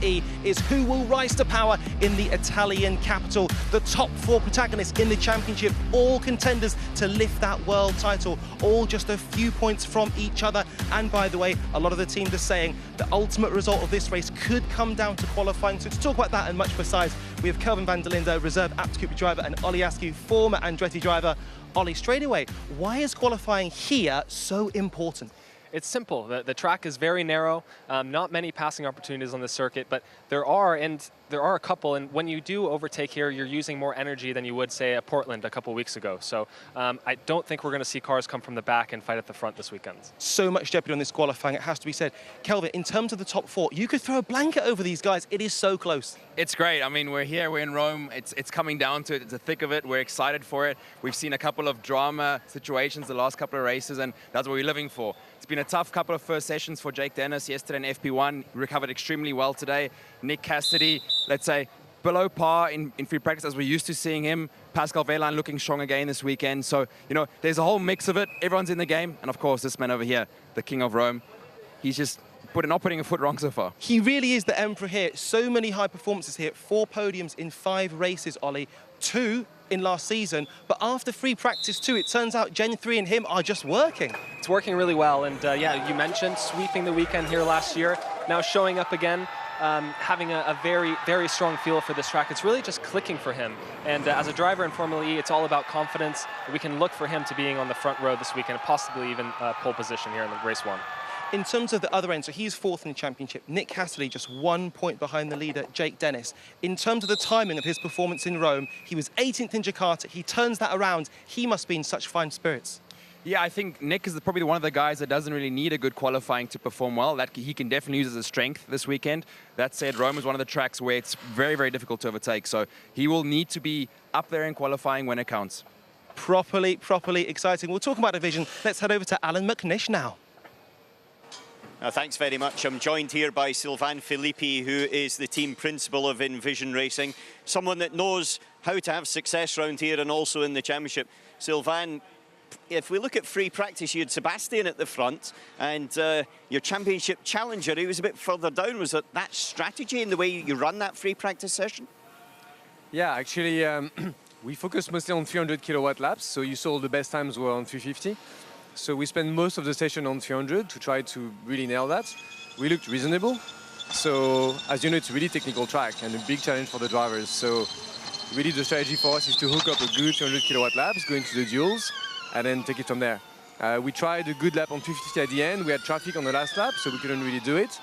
E is who will rise to power in the Italian capital. The top 4 protagonists in the championship, all contenders to lift that world title, all just a few points from each other. And by the way, a lot of the teams are saying the ultimate result of this race could come down to qualifying. So to talk about that and much besides, we have Kelvin van der Linde, reserve Abt Cooper driver, and Ollie Askew, former Andretti driver. Ollie, straight away, why is qualifying here so important? It's simple. The track is very narrow, not many passing opportunities on the circuit, but there are a couple, and when you do overtake here, you're using more energy than you would, say, at Portland a couple weeks ago. So I don't think we're going to see cars come from the back and fight at the front this weekend. So much jeopardy on this qualifying, it has to be said. Kelvin, in terms of the top 4, you could throw a blanket over these guys. It is so close. It's great. I mean, we're here, we're in Rome. It's coming down to it. It's the thick of it. We're excited for it. We've seen a couple of drama situations the last couple of races, and that's what we're living for. It's been a tough couple of first sessions for Jake Dennis yesterday in FP1. He recovered extremely well today. Nick Cassidy, let's say, below par in free practice as we're used to seeing him. Pascal Wehrlein looking strong again this weekend. So, you know, there's a whole mix of it. Everyone's in the game. And of course, this man over here, the king of Rome, he's just not putting a foot wrong so far. He really is the emperor here. So many high performances here. 4 podiums in 5 races, Ollie. 2 in last season, but after free practice 2, it turns out Gen 3 and him are just working. It's working really well, and yeah, you mentioned sweeping the weekend here last year, now showing up again, having a very, very strong feel for this track. It's really just clicking for him, and as a driver in Formula E, it's all about confidence. We can look for him to being on the front row this weekend, possibly even pole position here in the race 1. In terms of the other end, so he's 4th in the championship. Nick Cassidy just 1 point behind the leader, Jake Dennis. In terms of the timing of his performance in Rome, he was 18th in Jakarta. He turns that around. He must be in such fine spirits. Yeah, I think Nick is probably one of the guys that doesn't really need a good qualifying to perform well. That he can definitely use as a strength this weekend. That said, Rome is one of the tracks where it's very, very difficult to overtake. So he will need to be up there in qualifying when it counts. Properly exciting. We'll talk about division. Let's head over to Alan McNish now. Thanks very much. I'm joined here by Sylvain Filippi, who is the team principal of Envision Racing, someone that knows how to have success around here and also in the championship. Sylvain, if we look at free practice, you had Sebastian at the front, and your championship challenger, he was a bit further down. Was it that strategy in the way you run that free practice session? Yeah, actually, we focused mostly on 300 kilowatt laps, so you saw the best times were on 350. So we spent most of the session on 300 to try to really nail that. We looked reasonable. So as you know, it's a really technical track and a big challenge for the drivers. So really the strategy for us is to hook up a good 300 kilowatt laps, go into the duels, and then take it from there. We tried a good lap on 350 at the end. We had traffic on the last lap, so we couldn't really do it.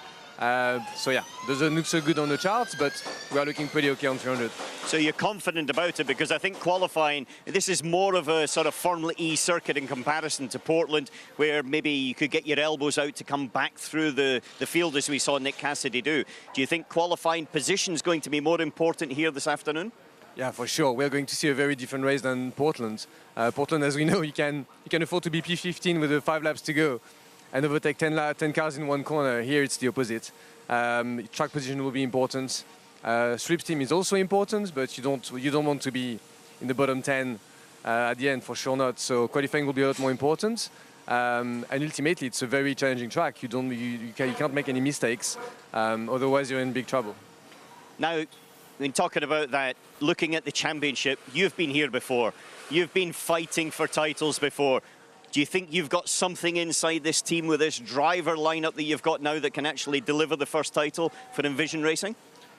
So yeah, doesn't look so good on the charts, but we are looking pretty okay on 300. So you're confident about it, because I think qualifying, this is more of a sort of Formula E circuit in comparison to Portland, where maybe you could get your elbows out to come back through the field as we saw Nick Cassidy do. Do you think qualifying position is going to be more important here this afternoon? Yeah, for sure. We're going to see a very different race than Portland. Portland, as we know, you can afford to be P15 with 5 laps to go and overtake 10 cars in one corner. Here it's the opposite. Track position will be important. Slipstream is also important, but you don't want to be in the bottom 10 at the end, for sure not. So qualifying will be a lot more important. And ultimately, it's a very challenging track. You can't make any mistakes, otherwise you're in big trouble. Now, when talking about that, looking at the championship, you've been here before. You've been fighting for titles before. Do you think you've got something inside this team with this driver lineup that you've got now that can actually deliver the first title for Envision Racing?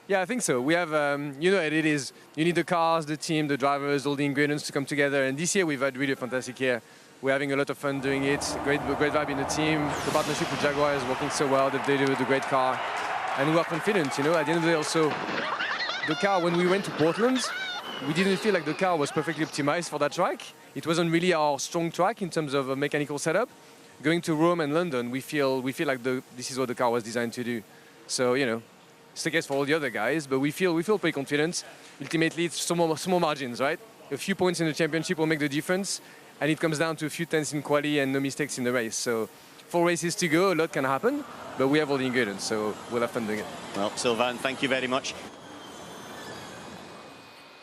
Yeah, I think so. We have, you know, it is, you need the cars, the team, the drivers, all the ingredients to come together. And this year we've had really a fantastic year. We're having a lot of fun doing it. Great vibe in the team. The partnership with Jaguar is working so well. They've delivered a great car. And we are confident, you know. At the end of the day also, the car, when we went to Portland, we didn't feel like the car was perfectly optimized for that track. It wasn't really our strong track in terms of a mechanical setup. Going to Rome and London, we feel like this is what the car was designed to do. So, you know, it's the case for all the other guys, but we feel pretty confident. Ultimately, it's small margins, right? A few points in the championship will make the difference, and it comes down to a few tenths in quali and no mistakes in the race. So 4 races to go, a lot can happen, but we have all the ingredients, so we'll have fun doing it. Well, Sylvain, thank you very much.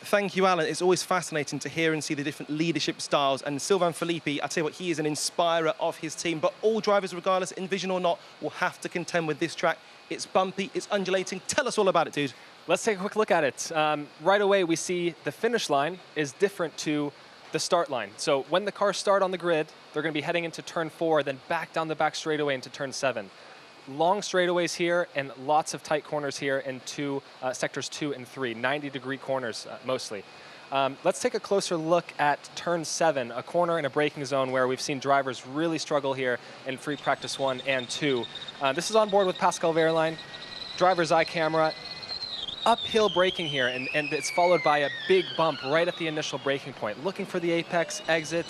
Thank you, Alan. It's always fascinating to hear and see the different leadership styles. And Sylvain Filippi, I tell you what, he is an inspirer of his team. But all drivers, regardless, Envision or not, will have to contend with this track. it's bumpy, it's undulating. Tell us all about it, dude. Let's take a quick look at it. Right away, we see the finish line is different to the start line. So when the cars start on the grid, they're going to be heading into turn 4, then back down the back straightaway into turn 7. Long straightaways here and lots of tight corners here in sectors 2 and 3, 90-degree corners mostly. Let's take a closer look at turn 7, a corner in a braking zone where we've seen drivers really struggle here in free practice 1 and 2. This is on board with Pascal Wehrlein, driver's eye camera. Uphill braking here, and it's followed by a big bump right at the initial braking point. Looking for the apex exit.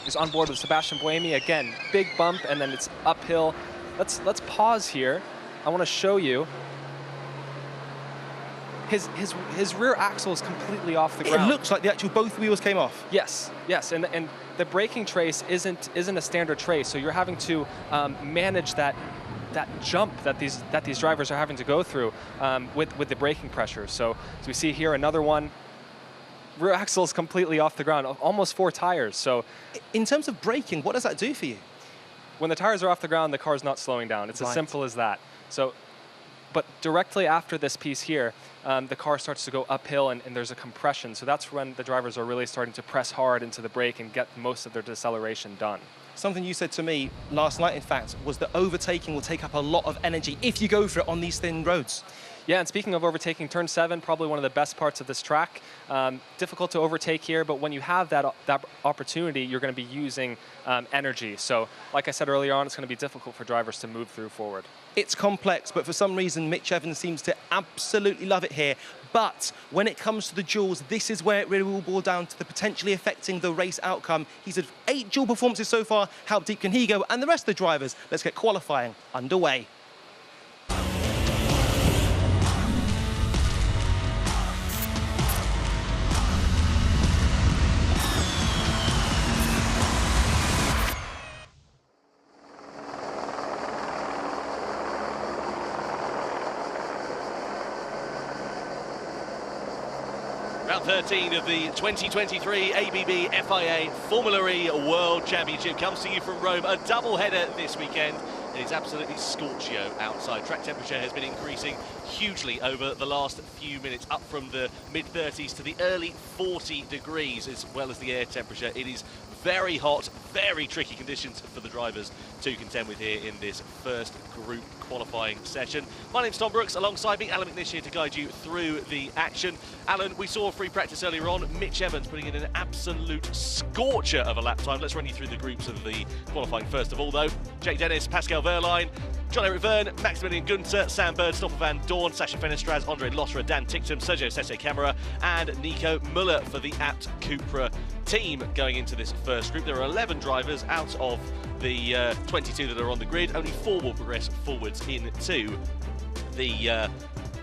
Is on board with Sebastian Buemi. Again, big bump, and then it's uphill. Let's pause here. I want to show you. His rear axle is completely off the ground. It looks like the actual both wheels came off. Yes, and the braking trace isn't a standard trace, so you're having to manage that jump that these drivers are having to go through with the braking pressure. So as we see here, another one. Rear axle is completely off the ground, almost 4 tires. So in terms of braking, what does that do for you? When the tires are off the ground, the car's not slowing down. It's as simple as that. So, but directly after this piece here, the car starts to go uphill and there's a compression. So that's when the drivers are really starting to press hard into the brake and get most of their deceleration done. Something you said to me last night, in fact, was that overtaking will take up a lot of energy if you go for it on these thin roads. Yeah, and speaking of overtaking, turn 7, probably one of the best parts of this track. Difficult to overtake here, but when you have that opportunity, you're going to be using energy. So, like I said earlier on, it's going to be difficult for drivers to move through forward. It's complex, but for some reason, Mitch Evans seems to absolutely love it here. But when it comes to the duels, this is where it really will boil down to the potentially affecting the race outcome. He's had 8 duel performances so far. How deep can he go? And the rest of the drivers, let's get qualifying underway. Round 13 of the 2023 ABB FIA Formula E World Championship comes to you from Rome. A double header this weekend. It is absolutely scorchio outside. Track temperature has been increasing hugely over the last few minutes, up from the mid-30s to the early 40 degrees, as well as the air temperature. It is very hot, very tricky conditions for the drivers to contend with here in this first group qualifying session. My name's Tom Brooks, alongside me, Alan McNish here to guide you through the action. Alan, we saw free practice earlier on. Mitch Evans putting in an absolute scorcher of a lap time. Let's run you through the groups of the qualifying first of all, though. Jake Dennis, Pascal Wehrlein, John-Eric Verne, Maximilian Günther, Sam Bird, Stoffel van Dorn, Sasha Fenestraz, Andre Lotterer, Dan Ticktum, Sergio Sette Camara, and Nico Muller for the Abt Cupra team going into this first group. There are 11 drivers out of the 22 that are on the grid. Only 4 will progress forwards into the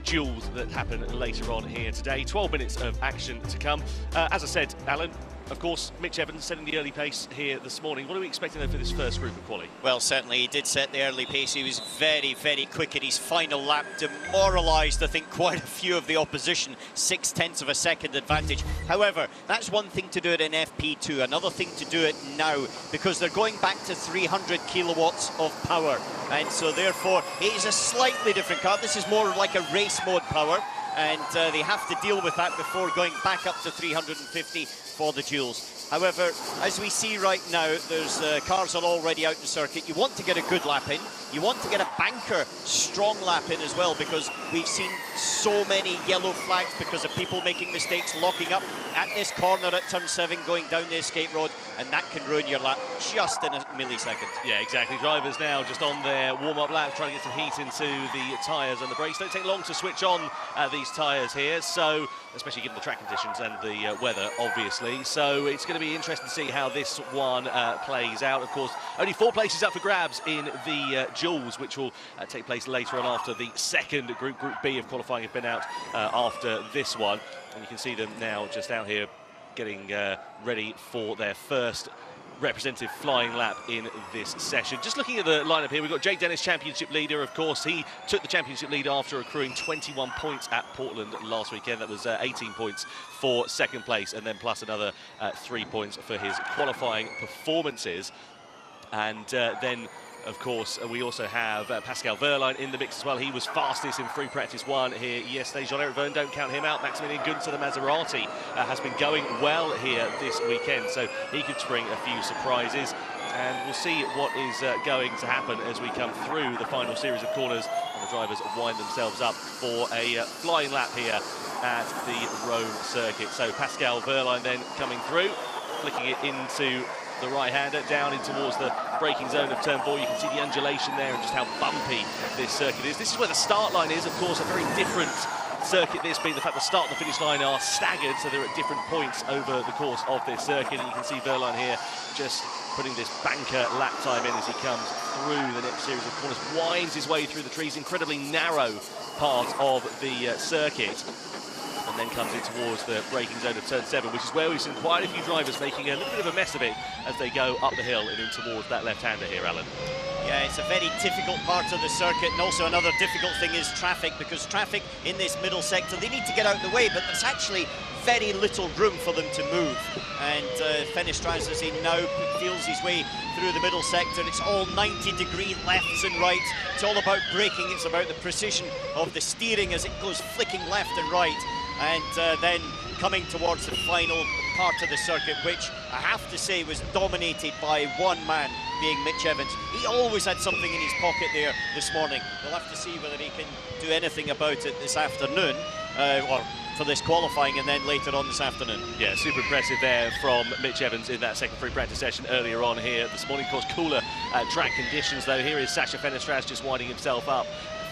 duels that happen later on here today. 12 minutes of action to come. As I said, Alan, of course, Mitch Evans setting the early pace here this morning. What are we expecting though for this first group of quali? Well, certainly he did set the early pace. He was very, very quick in his final lap. Demoralised, I think, quite a few of the opposition. 0.6 of a second advantage. However, that's one thing to do it in FP2. Another thing to do it now, because they're going back to 300 kilowatts of power. And so, therefore, it is a slightly different car. This is more like a race mode power. And they have to deal with that before going back up to 350 for the duels. However, as we see right now, there's cars are already out in the circuit. You want to get a good lap in. You want to get a banker strong lap in as well, because we've seen so many yellow flags because of people making mistakes, locking up at this corner at turn 7, going down the escape road, and that can ruin your lap just in a millisecond. Yeah, exactly. Drivers now just on their warm-up lap, trying to get some heat into the tyres, and the brakes don't take long to switch on these tyres here, so especially given the track conditions and the weather, obviously. So it's going to be interesting to see how this one plays out. Of course, only 4 places up for grabs in the duels, which will take place later on after the second group. Group B of qualifying have been out after this one. And you can see them now just out here getting ready for their first representative flying lap in this session. Just looking at the lineup here, we've got Jake Dennis, championship leader. Of course, he took the championship lead after accruing 21 points at Portland last weekend. That was 18 points for second place, and then plus another 3 points for his qualifying performances. And then Of course, we also have Pascal Wehrlein in the mix as well. He was fastest in free practice 1 here yesterday. Jean-Eric Vergne, don't count him out. Maximilian Günther, the Maserati, has been going well here this weekend, so he could spring a few surprises. And we'll see what is going to happen as we come through the final series of corners and the drivers wind themselves up for a flying lap here at the Rome circuit. So Pascal Wehrlein then coming through, flicking it into the right-hander down in towards the braking zone of turn 4. You can see the undulation there and just how bumpy this circuit is. This is where the start line is, of course, a very different circuit, this being the fact the start and the finish line are staggered, so they're at different points over the course of this circuit. And you can see Wehrlein here just putting this banker lap time in as he comes through the next series of corners, winds his way through the trees, incredibly narrow part of the circuit, and then comes in towards the braking zone of turn 7, which is where we've seen quite a few drivers making a little bit of a mess of it as they go up the hill and in towards that left-hander here, Alan. Yeah, it's a very difficult part of the circuit, and also another difficult thing is traffic, because traffic in this middle sector, they need to get out of the way, but there's actually very little room for them to move. And Fenestraz, as he now feels his way through the middle sector, it's all 90-degree lefts and rights. It's all about braking, it's about the precision of the steering as it goes flicking left and right. And then coming towards the final part of the circuit, which I have to say was dominated by one man, being Mitch Evans. He always had something in his pocket there this morning. We'll have to see whether he can do anything about it this afternoon, or for this qualifying and then later on this afternoon. Yeah, super impressive there from Mitch Evans in that second free practice session earlier on here this morning. Of course, cooler track conditions though. Here is Sacha Fenestraz just winding himself up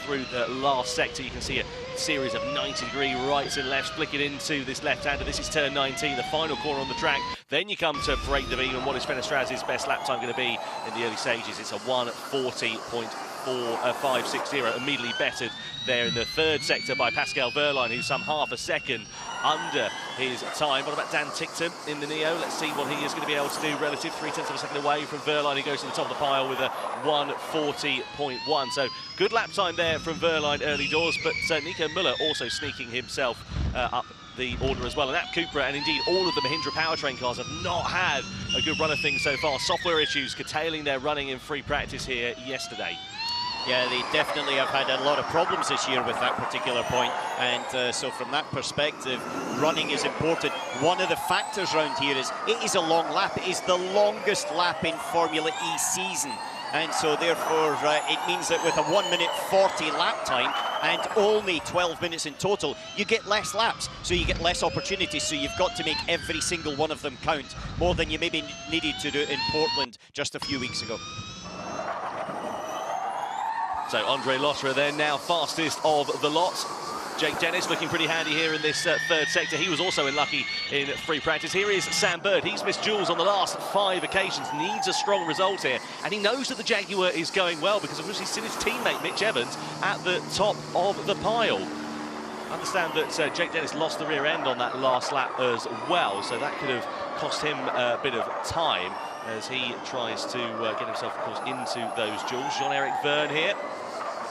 through the last sector. You can see a series of 90-degree rights and lefts flicking into this left-hander. This is turn 19, the final corner on the track. Then you come to break the beam, and what is Fenestraz's best lap time going to be in the early stages? It's a 1:40.4560, immediately bettered there in the third sector by Pascal Wehrlein, who's some half a second under his time. What about Dan Tickton in the Neo? Let's see what he is going to be able to do relative. 0.3 of a second away from Wehrlein, who goes to the top of the pile with a 1:40.1. So good lap time there from Wehrlein early doors, but Nico Müller also sneaking himself up the order as well. And that Cupra, and indeed all of the Mahindra powertrain cars, have not had a good run of things so far. Software issues curtailing their running in free practice here yesterday. Yeah, they definitely have had a lot of problems this year with that particular point, and so from that perspective, running is important. One of the factors around here is it is a long lap. It is the longest lap in Formula E season, and so therefore it means that with a 1:40 lap time and only 12 minutes in total, you get less laps, so you get less opportunities, so you've got to make every single one of them count, more than you maybe needed to do in Portland just a few weeks ago. So Andre Lotterer then now fastest of the lot. Jake Dennis looking pretty handy here in this third sector. He was also unlucky in free practice. Here is Sam Bird. He's missed Jules on the last 5 occasions. Needs a strong result here. And he knows that the Jaguar is going well because of course he's seen his teammate Mitch Evans at the top of the pile. I understand that Jake Dennis lost the rear end on that last lap as well, so that could have cost him a bit of time as he tries to get himself, of course, into those Jules. Jean-Eric Vergne here,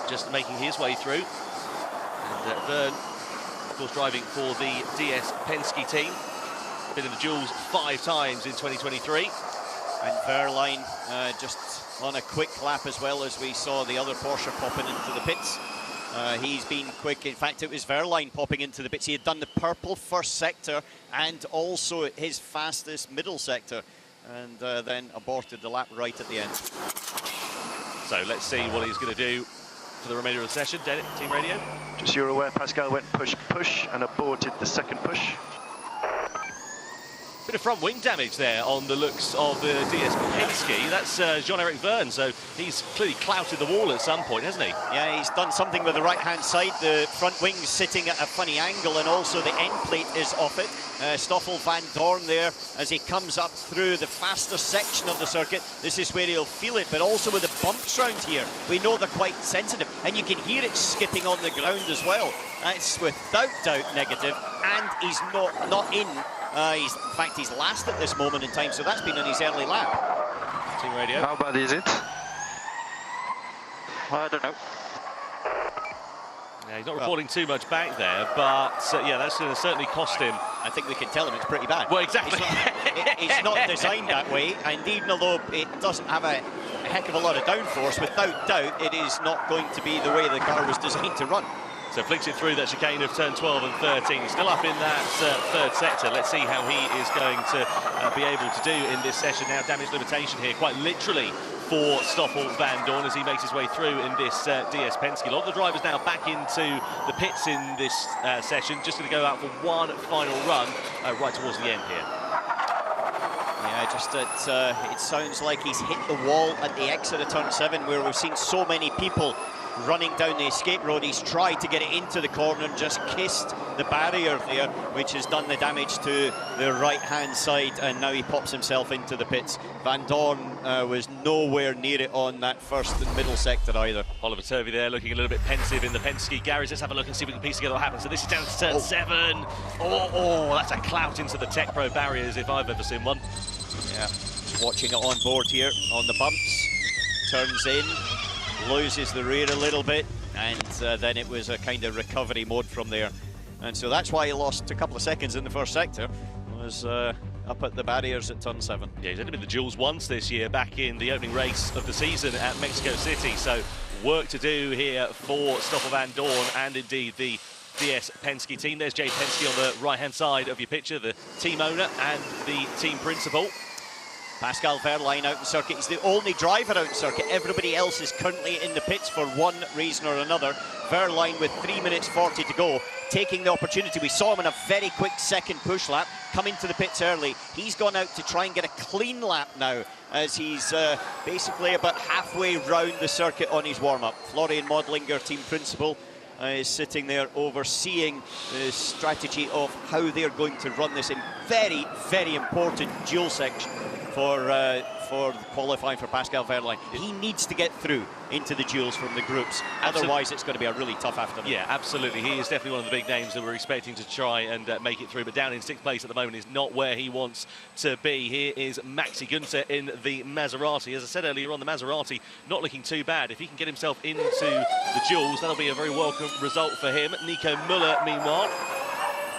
just making his way through. And Vergne, of course, driving for the DS Penske team. Been in the Jules 5 times in 2023. And Wehrlein just on a quick lap as well, as we saw the other Porsche popping into the pits. He's been quick. In fact, it was Wehrlein popping into the pits. He had done the purple first sector and also his fastest middle sector, and then aborted the lap right at the end. So let's see what he's going to do for the remainder of the session. Dennett, Team Radio. Just so you're aware, Pascal went push and aborted the second push. Bit of front wing damage there on the looks of the DS Penske. That's Jean-Eric Vergne, so he's clearly clouted the wall at some point, hasn't he? Yeah, he's done something with the right-hand side. The front wing's sitting at a funny angle, and also the end plate is off it. Stoffel van Dorn there as he comes up through the faster section of the circuit. This is where he'll feel it, but also with the bumps round here, we know they're quite sensitive, and you can hear it skipping on the ground as well. That's without doubt negative, and he's not in. In fact, he's last at this moment in time, so that's been on his early lap. Team Radio. How bad is it? I don't know. Yeah, he's not reporting too much back there, but yeah, that's going to certainly cost him. I think we can tell him it's pretty bad. Well, exactly. It's not designed that way, and even although it doesn't have a a heck of a lot of downforce. Without doubt, it is not going to be the way the car was designed to run. So flicks it through that chicane of turn 12 and 13. He's still up in that third sector. Let's see how he is going to be able to do in this session. Now, damage limitation here, quite literally, for Stoffel Vandoorne as he makes his way through in this DS Penske. A lot of the drivers now back into the pits in this session. Just going to go out for one final run right towards the end here. Yeah, just it sounds like he's hit the wall at the exit of turn 7, where we've seen so many people running down the escape road. He's tried to get it into the corner and just kissed the barrier there, which has done the damage to the right-hand side, and now he pops himself into the pits. Vandoorne was nowhere near it on that first and middle sector either. Oliver Turvey there looking a little bit pensive in the Penske garage. Let's have a look and see if we can piece together what happens. So this is down to turn 7. Oh, that's a clout into the Tech Pro barriers if I've ever seen one. Yeah, just watching it on board here on the bumps. Turns in, loses the rear a little bit, and then it was a kind of recovery mode from there. And so that's why he lost a couple of seconds in the first sector, was up at the barriers at turn 7. Yeah, he's only been the Jules once this year, back in the opening race of the season at Mexico City. So work to do here for Stoffel Vandoorne and indeed the DS Penske team. There's Jay Penske on the right-hand side of your picture, the team owner and the team principal. Pascal Wehrlein out in circuit. He's the only driver out in circuit. Everybody else is currently in the pits for one reason or another. Wehrlein with 3 minutes 40 to go, taking the opportunity. We saw him in a very quick second push lap, come into the pits early. He's gone out to try and get a clean lap now, as he's basically about halfway round the circuit on his warm-up. Florian Modlinger, team principal, is sitting there overseeing the strategy of how they're going to run this in very, very important dual section for qualifying for Pascal Wehrlein. He needs to get through into the duels from the groups. Otherwise, it's going to be a really tough afternoon. Yeah, absolutely. He is definitely one of the big names that we're expecting to try and make it through. But down in 6th place at the moment is not where he wants to be. Here is Maxi Günther in the Maserati. As I said earlier on, the Maserati not looking too bad. If he can get himself into the duels, that'll be a very welcome result for him. Nico Müller, meanwhile,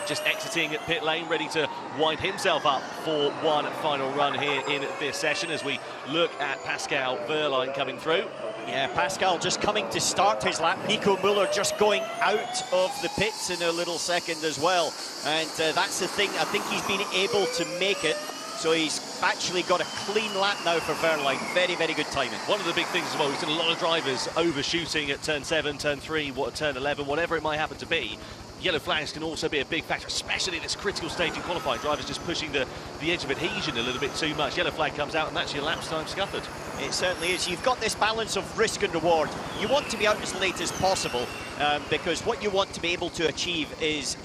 just exiting at pit lane, ready to wind himself up for one final run here in this session as we look at Pascal Wehrlein coming through. Yeah, Pascal just coming to start his lap. Nico Müller just going out of the pits in a little second as well. And that's the thing, I think he's been able to make it. So he's actually got a clean lap now for Wehrlein. Very, very good timing. One of the big things as well, we've seen a lot of drivers overshooting at turn 7, turn 3, turn 11, whatever it might happen to be. Yellow flags can also be a big factor, especially at this critical stage in qualifying. Drivers just pushing the edge of adhesion a little bit too much. Yellow flag comes out and that's your lap's time scuppered. It certainly is. You've got this balance of risk and reward. You want to be out as late as possible because what you want to be able to achieve is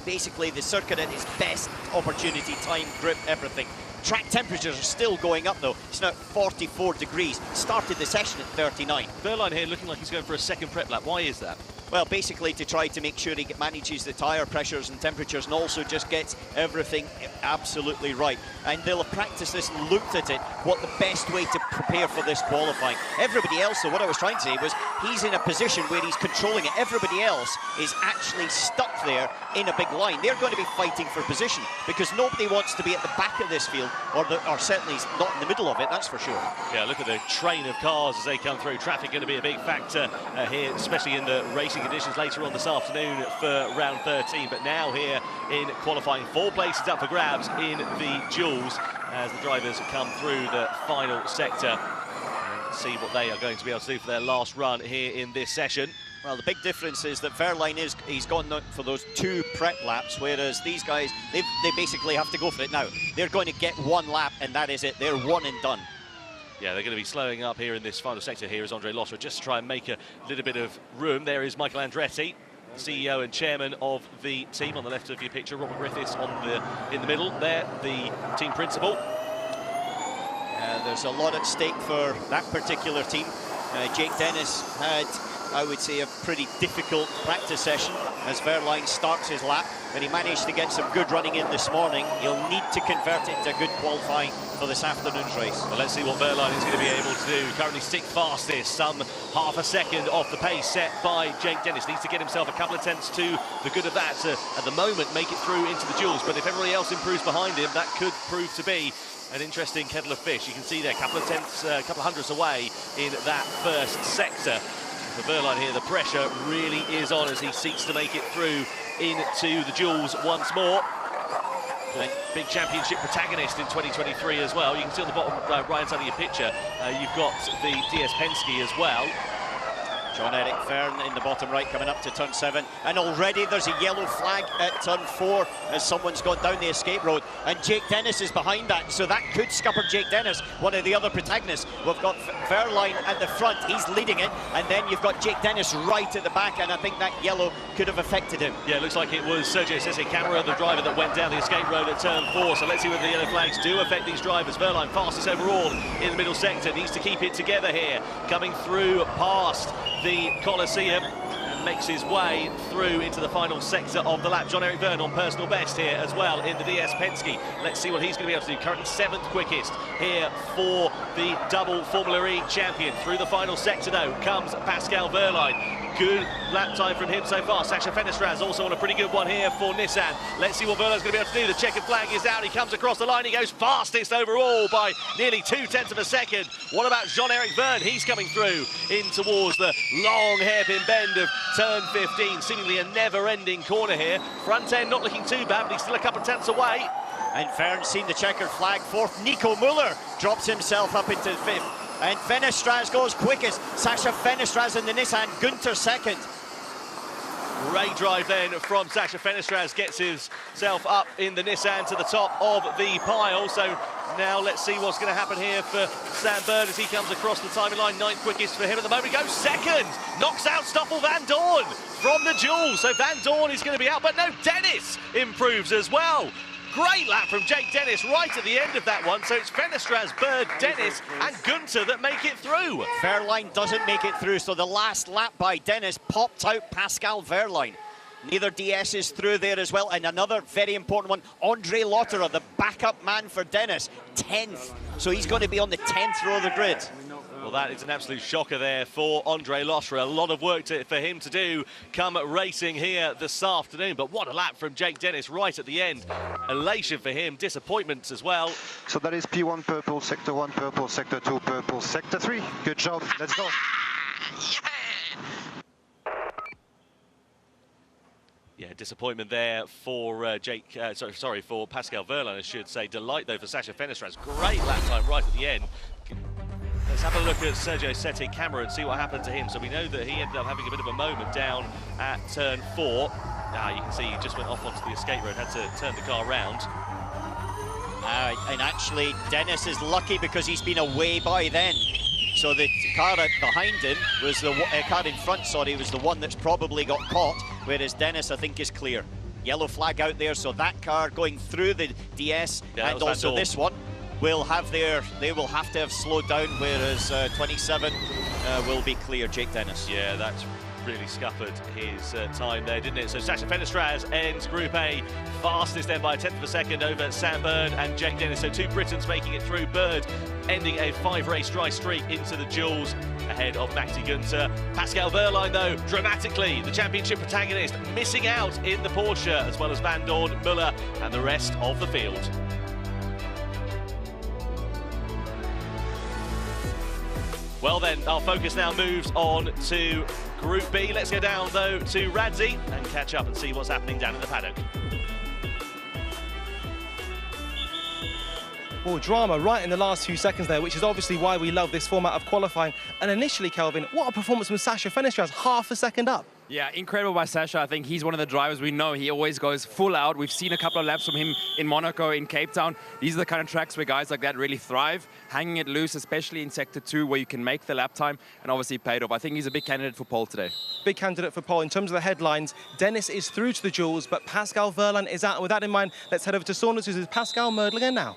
basically the circuit at its best opportunity, time, grip, everything. Track temperatures are still going up though. It's now at 44 degrees. Started the session at 39. Wehrlein here looking like he's going for a second prep lap. Why is that? Well, basically to try to make sure he manages the tyre pressures and temperatures and also just gets everything absolutely right. And they'll have practiced this and looked at it, what the best way to prepare for this qualifying. Everybody else, though, what I was trying to say was he's in a position where he's controlling it. Everybody else is actually stuck there in a big line. They're going to be fighting for position because nobody wants to be at the back of this field or certainly not in the middle of it, that's for sure. Yeah, look at the train of cars as they come through. Traffic going to be a big factor here, especially in the racing conditions later on this afternoon for round 13. But now here in qualifying, 4 places up for grabs in the duels as the drivers come through the final sector and see what they are going to be able to do for their last run here in this session. Well, the big difference is that Wehrlein he's gone for those 2 prep laps, whereas these guys, they basically have to go for it now. They're going to get 1 lap and that is it. They're one and done. Yeah, they're going to be slowing up here in this final sector here as Andre Lotterer just to try and make a little bit of room. There is Michael Andretti, CEO and chairman of the team on the left of your picture. Robert Griffiths in the middle there, the team principal. There's a lot at stake for that particular team. Jake Dennis had, I would say, a pretty difficult practice session as Wehrlein starts his lap, but he managed to get some good running in this morning. He'll need to convert it into good qualifying for this afternoon's race. Well, let's see what Wehrlein is going to be able to do. Currently 6th fastest, some half a second off the pace set by Jake Dennis. Needs to get himself a couple of tenths to the good of that to, at the moment, make it through into the duels. But if everybody else improves behind him, that could prove to be an interesting kettle of fish. You can see there, a couple of tenths, a couple of hundredths away in that first sector. For Verline here, the pressure really is on as he seeks to make it through into the duels once more. A big championship protagonist in 2023 as well. You can see on the bottom right-hand side of your picture, you've got the DS Penske as well. Jean-Eric Vergne in the bottom right coming up to turn 7, and already there's a yellow flag at turn 4 as someone's gone down the escape road, and Jake Dennis is behind that, so that could scupper Jake Dennis, one of the other protagonists. We've got Verline at the front, he's leading it, and then you've got Jake Dennis right at the back, and I think that yellow could have affected him. Yeah, it looks like it was Sergio Sese Camara, the driver, that went down the escape road at turn 4, so let's see whether the yellow flags do affect these drivers. Verline fastest overall in the middle sector, needs to keep it together here, coming through past the Coliseum and makes his way through into the final sector of the lap. Jean-Eric Vergne on personal best here as well in the DS Penske. Let's see what he's going to be able to do. Currently 7th quickest here for the double Formula E champion. Through the final sector though comes Pascal Verline. Good lap time from him so far. Sacha Fenestraz also on a pretty good one here for Nissan. Let's see what Verline's going to be able to do. The checkered flag is out. He comes across the line. He goes fastest overall by nearly 0.2 of a second. What about Jean-Eric Vergne? He's coming through in towards the long hairpin bend of turn 15. Seemingly a never-ending corner here. Front end not looking too bad, but he's still a couple of tenths away. And Vergne seen the checkered flag. 4th, Nico Muller drops himself up into 5th. And Fenestraz goes quickest. Sacha Fenestraz in the Nissan, Gunter 2nd. Great drive then from Sacha Fenestraz, gets himself up in the Nissan to the top of the pile. So now let's see what's going to happen here for Sam Bird as he comes across the timing line. 9th quickest for him at the moment. He goes 2nd, knocks out Stoffel Van Dorn from the duel. So Van Dorn is going to be out, but no, Dennis improves as well. Great lap from Jake Dennis right at the end of that one. So it's Fenestraz, Bird, Dennis and Gunter that make it through. Verline doesn't make it through, so the last lap by Dennis popped out Pascal Verline. Neither DS is through there as well. And another very important one, Andre Lotterer, the backup man for Dennis, 10th. So he's going to be on the 10th row of the grid. Well, that is an absolute shocker there for Andre Lotterer. A lot of work for him to do come racing here this afternoon. But what a lap from Jake Dennis right at the end. Elation for him, disappointments as well. So that is P1 purple, sector 1 purple, sector 2 purple, sector 3. Good job, let's go. Yeah, disappointment there for for Pascal Verline, I should say. Delight though for Sacha Fenestraz. Great lap time right at the end. Let's have a look at Sergio Sese Camara and see what happened to him. So we know that he ended up having a bit of a moment down at turn 4. Now you can see he just went off onto the escape road, had to turn the car round. And actually, Dennis is lucky because he's been away by then. So the car behind him was the car in front, sorry, was the one that's probably got caught, whereas Dennis, I think, is clear. Yellow flag out there, so that car going through the DS and also this one will have they will have to have slowed down, whereas 27 will be clear, Jake Dennis. Yeah, that's really scuppered his time there, didn't it? So Sacha Fenestraz ends Group A fastest then by 1/10 of a second over Sam Bird and Jake Dennis. So 2 Britons making it through. Bird ending a 5-race dry streak into the duels ahead of Maxi Gunter. Pascal Verline, though, dramatically, the championship protagonist, missing out in the Porsche, as well as Van Dorn, Muller and the rest of the field. Well then, our focus now moves on to Group B. Let's go down, though, to Radzi and catch up and see what's happening down in the paddock. Well, drama right in the last few seconds there, which is obviously why we love this format of qualifying. And initially, Kelvin, what a performance from Sacha Fenestraz, half a second up. Yeah, incredible by Sacha. I think he's one of the drivers we know. He always goes full out. We've seen a couple of laps from him in Monaco, in Cape Town. These are the kind of tracks where guys like that really thrive. Hanging it loose, especially in Sector 2, where you can make the lap time, and obviously paid off. I think he's a big candidate for pole today. Big candidate for pole. In terms of the headlines, Dennis is through to the duels, but Pascal Verline is out. And with that in mind, let's head over to Saunders, who's Pascal Mördlinger now.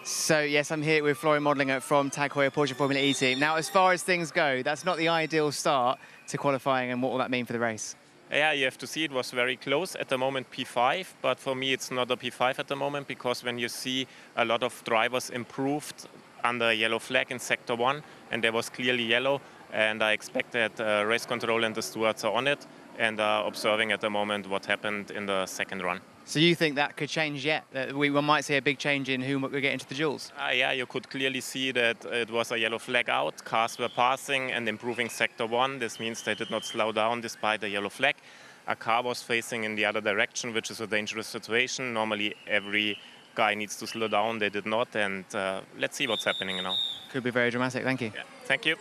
So, yes, I'm here with Florian Mördlinger from Tag Heuer Porsche Formula E team. Now, as far as things go, that's not the ideal start to qualifying, and what will that mean for the race? Yeah, you have to see it was very close. At the moment, P5, but for me, it's not a P5 at the moment, because when you see a lot of drivers improved under yellow flag in Sector 1, and there was clearly yellow, and I expect that race control and the stewards are on it, and are observing at the moment what happened in the second run. So you think that could change yet? That we might see a big change in who we're getting to the duels? Yeah, you could clearly see that it was a yellow flag out. Cars were passing and improving sector 1. This means they did not slow down despite the yellow flag. A car was facing in the other direction, which is a dangerous situation. Normally, every guy needs to slow down. They did not, and let's see what's happening now. Could be very dramatic. Thank you. Yeah. Thank you.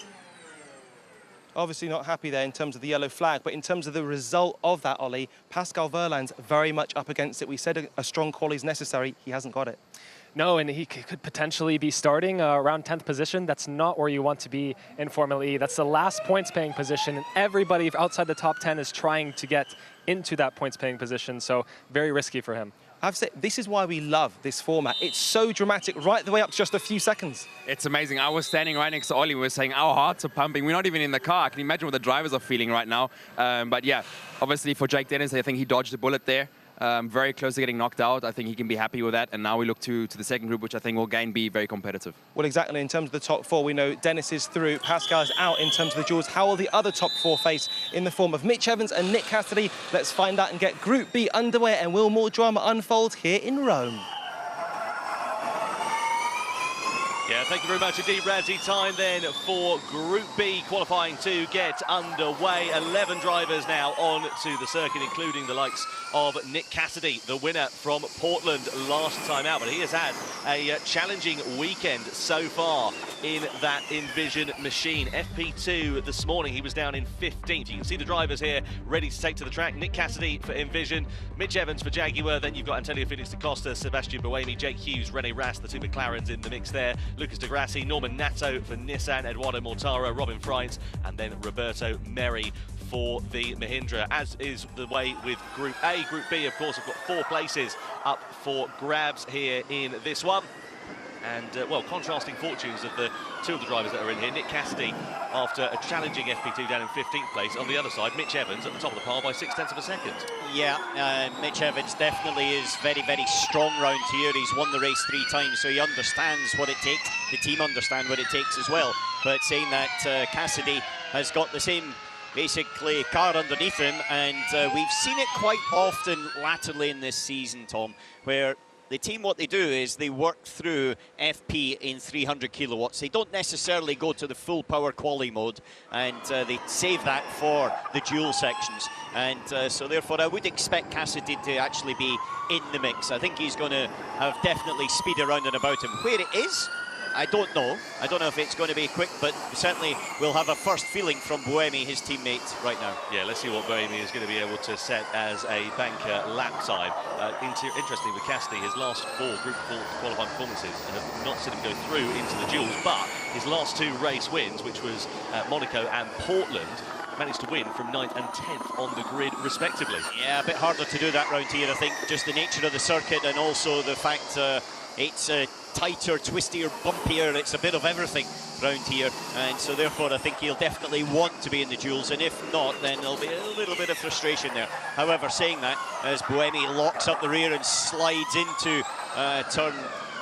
Obviously not happy there in terms of the yellow flag, but in terms of the result of that, Ollie, Pascal Wehrlein's very much up against it. We said a strong quali is necessary. He hasn't got it. No, and he could potentially be starting around 10th position. That's not where you want to be in Formula E. That's the last points-paying position, and everybody outside the top 10 is trying to get into that points-paying position, so very risky for him. I've said this is why we love this format. It's so dramatic right the way up to just a few seconds. It's amazing. I was standing right next to Ollie. We were saying our hearts are pumping. We're not even in the car. I can imagine what the drivers are feeling right now. But yeah, obviously for Jake Dennis, I think he dodged a bullet there. Very close to getting knocked out. I think he can be happy with that. And now we look to the second group, which I think will again be very competitive. Well, exactly. In terms of the top 4, we know Dennis is through. Pascal is out in terms of the duels. How will the other top 4 face in the form of Mitch Evans and Nick Cassidy? Let's find out and get Group B underway. And will more drama unfold here in Rome? Yeah, thank you very much indeed, Radzi. Time then for Group B qualifying to get underway. 11 drivers now on to the circuit, including the likes of Nick Cassidy, the winner from Portland last time out. But he has had a challenging weekend so far in that Envision machine. FP2 this morning, he was down in 15th. You can see the drivers here ready to take to the track. Nick Cassidy for Envision, Mitch Evans for Jaguar. Then you've got Antonio Felix da Costa, Sebastian Buemi, Jake Hughes, Rene Rast, the 2 McLarens in the mix there. Lucas Di Grassi, Norman Nato for Nissan, Eduardo Mortara, Robin Freins, and then Roberto Merri for the Mahindra, as is the way with Group A. Group B, of course, have got 4 places up for grabs here in this one. And, well, contrasting fortunes of the 2 of the drivers that are in here. Nick Cassidy, after a challenging FP2 down in 15th place. On the other side, Mitch Evans at the top of the pile by 0.6 of a second. Yeah, Mitch Evans definitely is very, very strong round here. He's won the race 3 times, so he understands what it takes. The team understand what it takes as well. But saying that Cassidy has got the same basically car underneath him, and we've seen it quite often latterly in this season, Tom, where the team, what they do is they work through FP in 300 kilowatts. They don't necessarily go to the full power quali mode, and they save that for the dual sections. And so therefore I would expect Cassidy to actually be in the mix. I think he's going to have definitely speed around and about him. Where it is, I don't know. I don't know if it's going to be quick, but certainly we'll have a first feeling from Buemi, his teammate, right now. Yeah, let's see what Buemi is going to be able to set as a banker lap time. Interestingly, with Cassidy, his last 4 Group 4 qualifying performances have not seen him go through into the duels, but his last 2 race wins, which was Monaco and Portland, managed to win from 9th and 10th on the grid, respectively. Yeah, a bit harder to do that round here, I think. Just the nature of the circuit, and also the fact it's tighter, twistier, bumpier. It's a bit of everything round here, and so therefore I think he'll definitely want to be in the duels, and if not, then there'll be a little bit of frustration there. However, saying that, as Buemi locks up the rear and slides into turn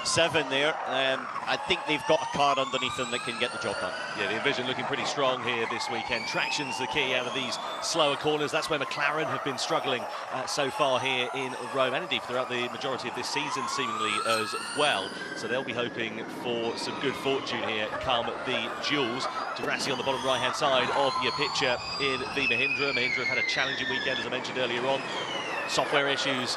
7 there, I think they've got a car underneath them that can get the job done. Yeah, the Envision looking pretty strong here this weekend. Traction's the key out of these slower corners. That's where McLaren have been struggling so far here in Rome, and indeed throughout the majority of this season seemingly as well. So they'll be hoping for some good fortune here come the duels. Di Grassi on the bottom right-hand side of your picture in the Mahindra. Mahindra have had a challenging weekend, as I mentioned earlier on. Software issues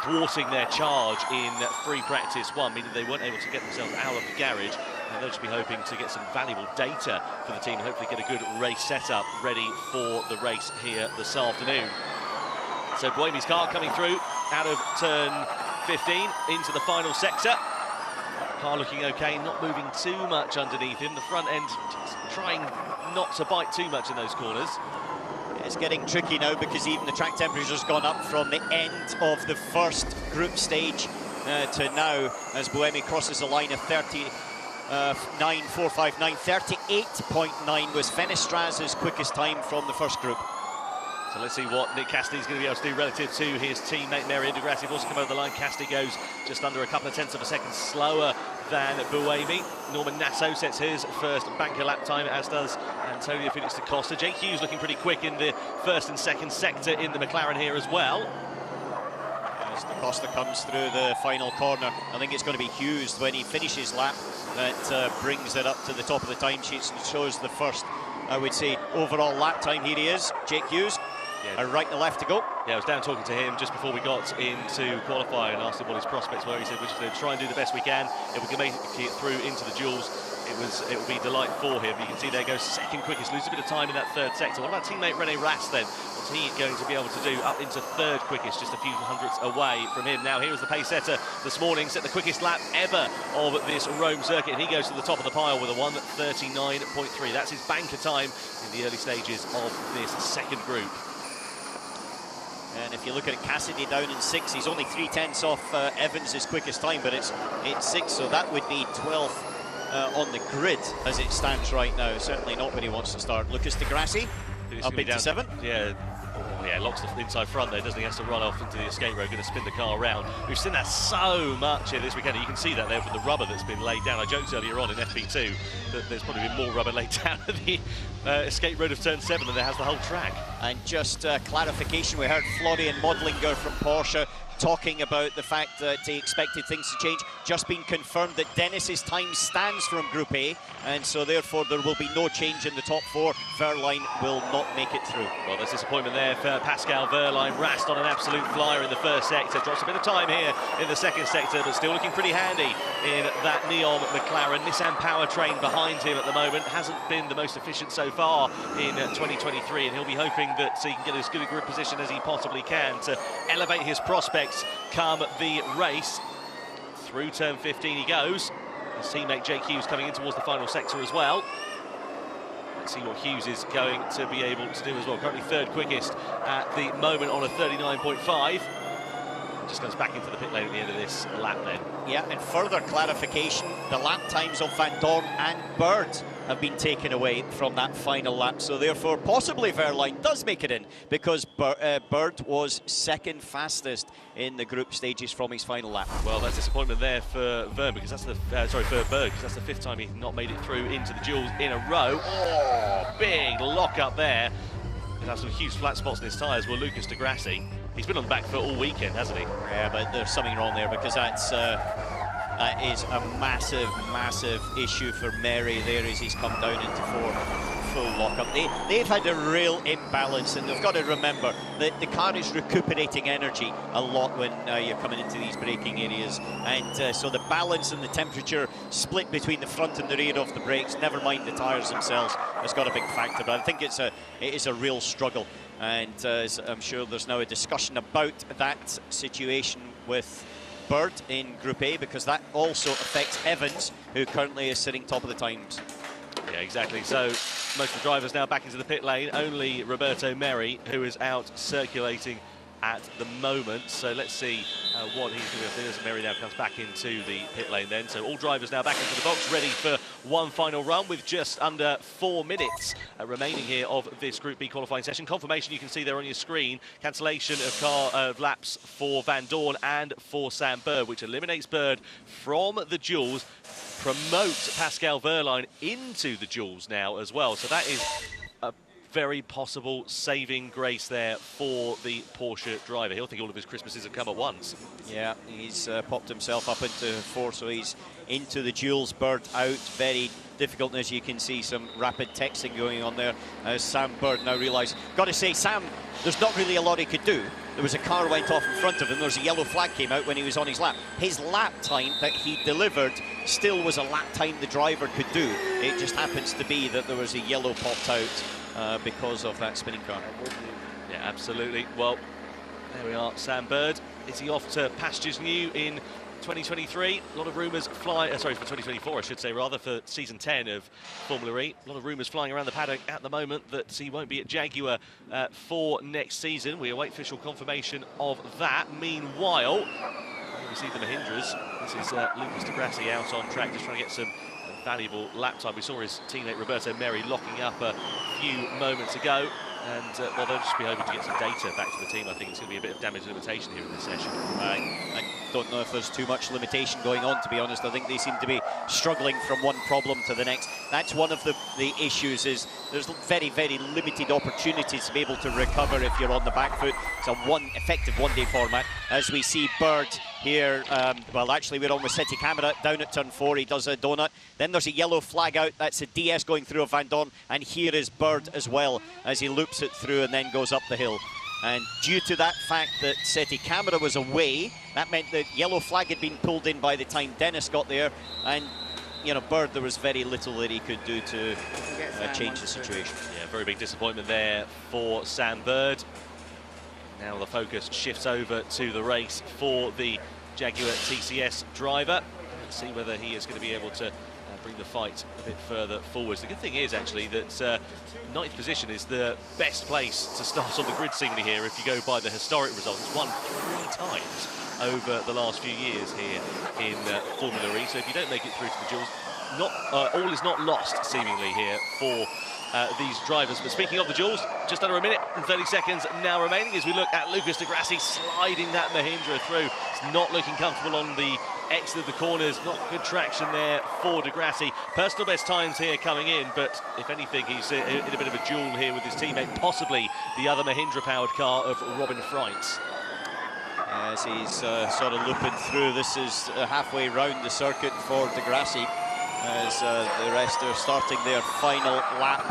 thwarting their charge in free practice 1, meaning they weren't able to get themselves out of the garage, and they'll just be hoping to get some valuable data for the team and hopefully get a good race setup ready for the race here this afternoon. So Buemi's car coming through out of turn 15 into the final sector. Car looking okay, not moving too much underneath him. The front end just trying not to bite too much in those corners. It's getting tricky now because even the track temperature's gone up from the end of the first group stage to now, as Buemi crosses the line of 39.459. 38.9 was Fenestra's quickest time from the first group. So let's see what Nick Cassidy's going to be able to do relative to his teammate Merri. Di Grassi have also come over the line. Cassidy goes just under a couple of tenths of a second slower than Buemi. Norman Nasso sets his first banker lap time, as does Antonio Felix da Costa. Jake Hughes looking pretty quick in the first and second sector in the McLaren here as well. As Da Costa comes through the final corner, I think it's going to be Hughes when he finishes lap that brings it up to the top of the timesheets and shows the first, I would say, overall lap time. Here he is, Jake Hughes. Yeah. Right and left to go. Yeah, I was down talking to him just before we got into qualifying and asked him what his prospects were. He said we're just going to try and do the best we can. If we can make it through into the duels, it will be a delight for him. You can see there goes second quickest, loses a bit of time in that third sector. What about teammate Rene Rast then? What's he going to be able to do up into third quickest, just a few hundredths away from him? Now here is the pace setter this morning, set the quickest lap ever of this Rome circuit, and he goes to the top of the pile with a 1:39.3. That's his banker time in the early stages of this second group. And if you look at it, Cassidy down in 6, he's only 3/10 off Evans' quickest time, but it's 6, so that would be 12th on the grid as it stands right now. Certainly not where he wants to start. Lucas Di Grassi up into 7. Yeah. Oh, yeah, locks the inside front there, doesn't he? Has to run off into the escape road, going to spin the car around. We've seen that so much here this weekend. You can see that there from the rubber that's been laid down. I joked earlier on in FP2 that there's probably been more rubber laid down at the escape road of turn 7 than there has the whole track. And just clarification, we heard Florian Modlinger from Porsche talking about the fact that he expected things to change. Just been confirmed that Dennis's time stands from Group A, and so therefore there will be no change in the top 4. Verline will not make it through. Well, there's disappointment there for Pascal Wehrlein. Rast on an absolute flyer in the first sector. Drops a bit of time here in the second sector, but still looking pretty handy in that Neon McLaren. Nissan powertrain behind him at the moment. Hasn't been the most efficient so far in 2023, and he'll be hoping that he can get as good a grip position as he possibly can to elevate his prospects come the race. Through turn 15 he goes. His teammate Jake Hughes coming in towards the final sector as well. Let's see what Hughes is going to be able to do as well. Currently third quickest at the moment on a 39.5. Just goes back into the pit lane at the end of this lap then. Yeah, and further clarification, the lap times of Van Dorn and Bird have been taken away from that final lap, so therefore possibly Verline does make it in, because Bird was second fastest in the group stages from his final lap. Well, that's disappointment there for Vern, because that's the for Berg, because that's the 5th time he's not made it through into the duels in a row. Oh, big lock up there. He's had some huge flat spots in his tyres. Well, Lucas Di Grassi, he's been on the back foot all weekend, hasn't he? Yeah, but there's something wrong there, because that is a massive, massive issue for Mary there as he's come down into 4 full lockup. They've had a real imbalance, and they've got to remember that the car is recuperating energy a lot when you're coming into these braking areas, and so the balance and the temperature split between the front and the rear of the brakes, never mind the tyres themselves, has got a big factor. But I think it is a real struggle, and I'm sure there's now a discussion about that situation with Bird in Group A, because that also affects Evans, who currently is sitting top of the times. Yeah, exactly. So most of the drivers now back into the pit lane. Only Roberto Merri, who is out circulating at the moment. So let's see what he's doing. As Merri now comes back into the pit lane then. So all drivers now back into the box, ready for one final run with just under 4 minutes remaining here of this Group B qualifying session. Confirmation you can see there on your screen. Cancellation of laps for Van Dorn and for Sam Bird, which eliminates Bird from the duels, promotes Pascal Wehrlein into the duels now as well. So that is a very possible saving grace there for the Porsche driver. He'll think all of his Christmases have come at once. Yeah, he's popped himself up into 4, so he's into the duels. Bird out, very difficult, as you can see some rapid texting going on there as Sam Bird now realised. Got to say, Sam, there's not really a lot he could do. There was a car went off in front of him, there was a yellow flag came out when he was on his lap. His lap time that he delivered still was a lap time the driver could do. It just happens to be that there was a yellow popped out because of that spinning car. Yeah, absolutely. Well, there we are. Sam Bird, is he off to pastures new in 2023? A lot of rumours flying, sorry, for 2024, I should say, rather, for season 10 of Formula E. A lot of rumours flying around the paddock at the moment that he won't be at Jaguar for next season. We await official confirmation of that. Meanwhile, we see the Mahindras. This is Lucas Di Grassi out on track, just trying to get some valuable lap time. We saw his teammate Roberto Merri locking up a few moments ago, and well, they'll just be hoping to get some data back to the team. I think it's going to be a bit of damage limitation here in this session. Right. don't know if there's too much limitation going on, to be honest. I think they seem to be struggling from one problem to the next. That's one of the issues, is there's very, very limited opportunities to be able to recover if you're on the back foot. It's a effective one-day format, as we see Bird here. Well, actually, we're on with City Camera down at turn 4. He does a donut. Then there's a yellow flag out. That's a DS going through of Van Dorn. And here is Bird as well, as he loops it through and then goes up the hill. And due to that fact that Seti Camera was away, that meant the yellow flag had been pulled in by the time Dennis got there. And, you know, Bird, there was very little that he could do to change the situation. Yeah, very big disappointment there for Sam Bird. Now the focus shifts over to the race for the Jaguar TCS driver. Let's see whether he is going to be able to bring the fight a bit further forwards. The good thing is actually that 9th position is the best place to start on the grid seemingly here if you go by the historic results. It's won 3 times over the last few years here in Formula E. So if you don't make it through to the duels, all is not lost seemingly here for these drivers. But speaking of the duels, just under a minute and 30 seconds now remaining as we look at Lucas de Grassi sliding that Mahindra through. It's not looking comfortable on the exit of the corners, not good traction there for de Grassi. Personal best times here coming in, but if anything, he's in a bit of a duel here with his teammate, possibly the other Mahindra-powered car of Robin Freitz. As he's sort of looping through, this is halfway round the circuit for de Grassi, as the rest are starting their final lap.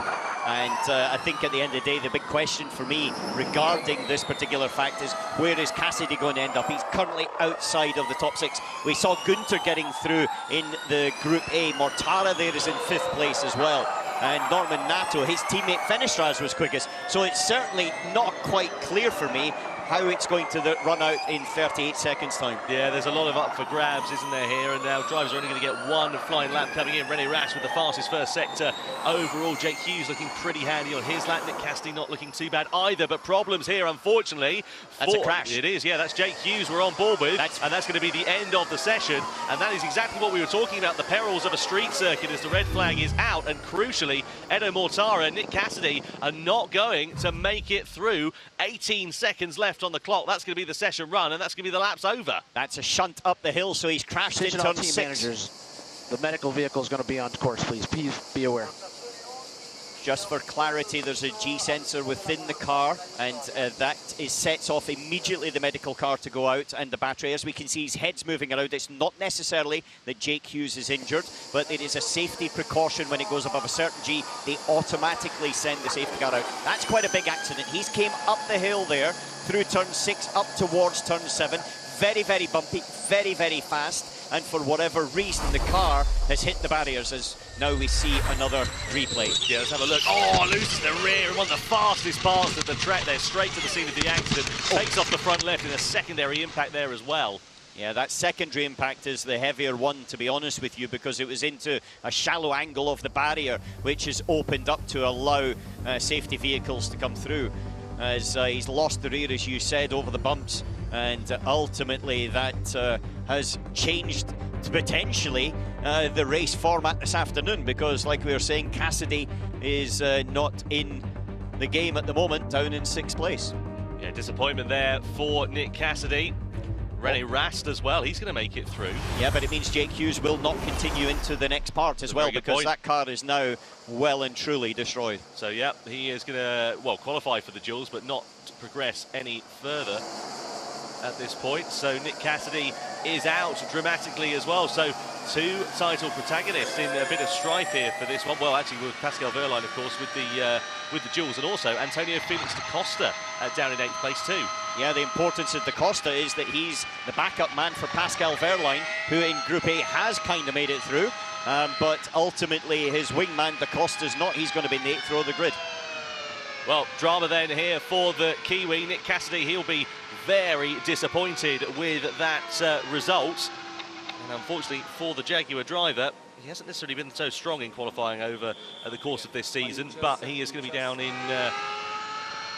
And I think at the end of the day, the big question for me regarding this particular fact is, where is Cassidy going to end up? He's currently outside of the top 6. We saw Gunter getting through in the Group A. Mortara there is in 5th place as well. And Norman Nato, his teammate Fenestraz, was quickest. So it's certainly not quite clear for me how it's going to run out in 38 seconds time. Yeah, there's a lot of up for grabs, isn't there, here? And now drivers are only going to get one flying lap coming in. René Rast with the fastest first sector overall. Jake Hughes looking pretty handy on his lap. Nick Cassidy not looking too bad either, but problems here, unfortunately. That's a crash. It is, yeah, that's Jake Hughes we're on board with, and that's going to be the end of the session. And that is exactly what we were talking about, the perils of a street circuit, as the red flag is out. And crucially, Edo Mortara and Nick Cassidy are not going to make it through. 18 seconds left on the clock. That's going to be the session run, and that's going to be the laps over. That's a shunt up the hill, so he's crashed in turn 6. Managers, the medical vehicle is going to be on course, please. Please be aware. Just for clarity, there's a G sensor within the car, and that sets off immediately the medical car to go out, and the battery. As we can see, his head's moving around. It's not necessarily that Jake Hughes is injured, but it is a safety precaution. When it goes above a certain G, they automatically send the safety car out. That's quite a big accident. He's came up the hill there, through turn 6, up towards turn 7. Very, very bumpy, very, very fast. And for whatever reason, the car has hit the barriers, as now we see another replay. Yeah, let's have a look. Oh, loses the rear, one of the fastest parts of the track there, straight to the scene of the accident. Takes off the front left in a secondary impact there as well. Yeah, that secondary impact is the heavier one, to be honest with you, because it was into a shallow angle of the barrier, which is opened up to allow safety vehicles to come through. As he's lost the rear, as you said, over the bumps. And ultimately that has changed potentially the race format this afternoon, because like we were saying, Cassidy is not in the game at the moment, down in 6th place. Yeah, disappointment there for Nick Cassidy. René Rast as well, he's going to make it through. Yeah, but it means Jake Hughes will not continue into the next part as well, because that car is now well and truly destroyed. So yeah, he is going to, well, qualify for the duels, but not progress any further at this point. So Nick Cassidy is out dramatically as well. So 2 title protagonists in a bit of strife here for this one. Well, actually with Pascal Wehrlein, of course, with the duels, and also Antonio Felix da Costa down in 8th place too. Yeah, the importance of da Costa is that he's the backup man for Pascal Wehrlein, who in Group A has kind of made it through, but ultimately his wingman da Costa's not. He's going to be in the 8th row of the grid. Well, drama then here for the Kiwi. Nick Cassidy, he'll be very disappointed with that result. And unfortunately for the Jaguar driver, he hasn't necessarily been so strong in qualifying over the course of this season, but he is going to be down in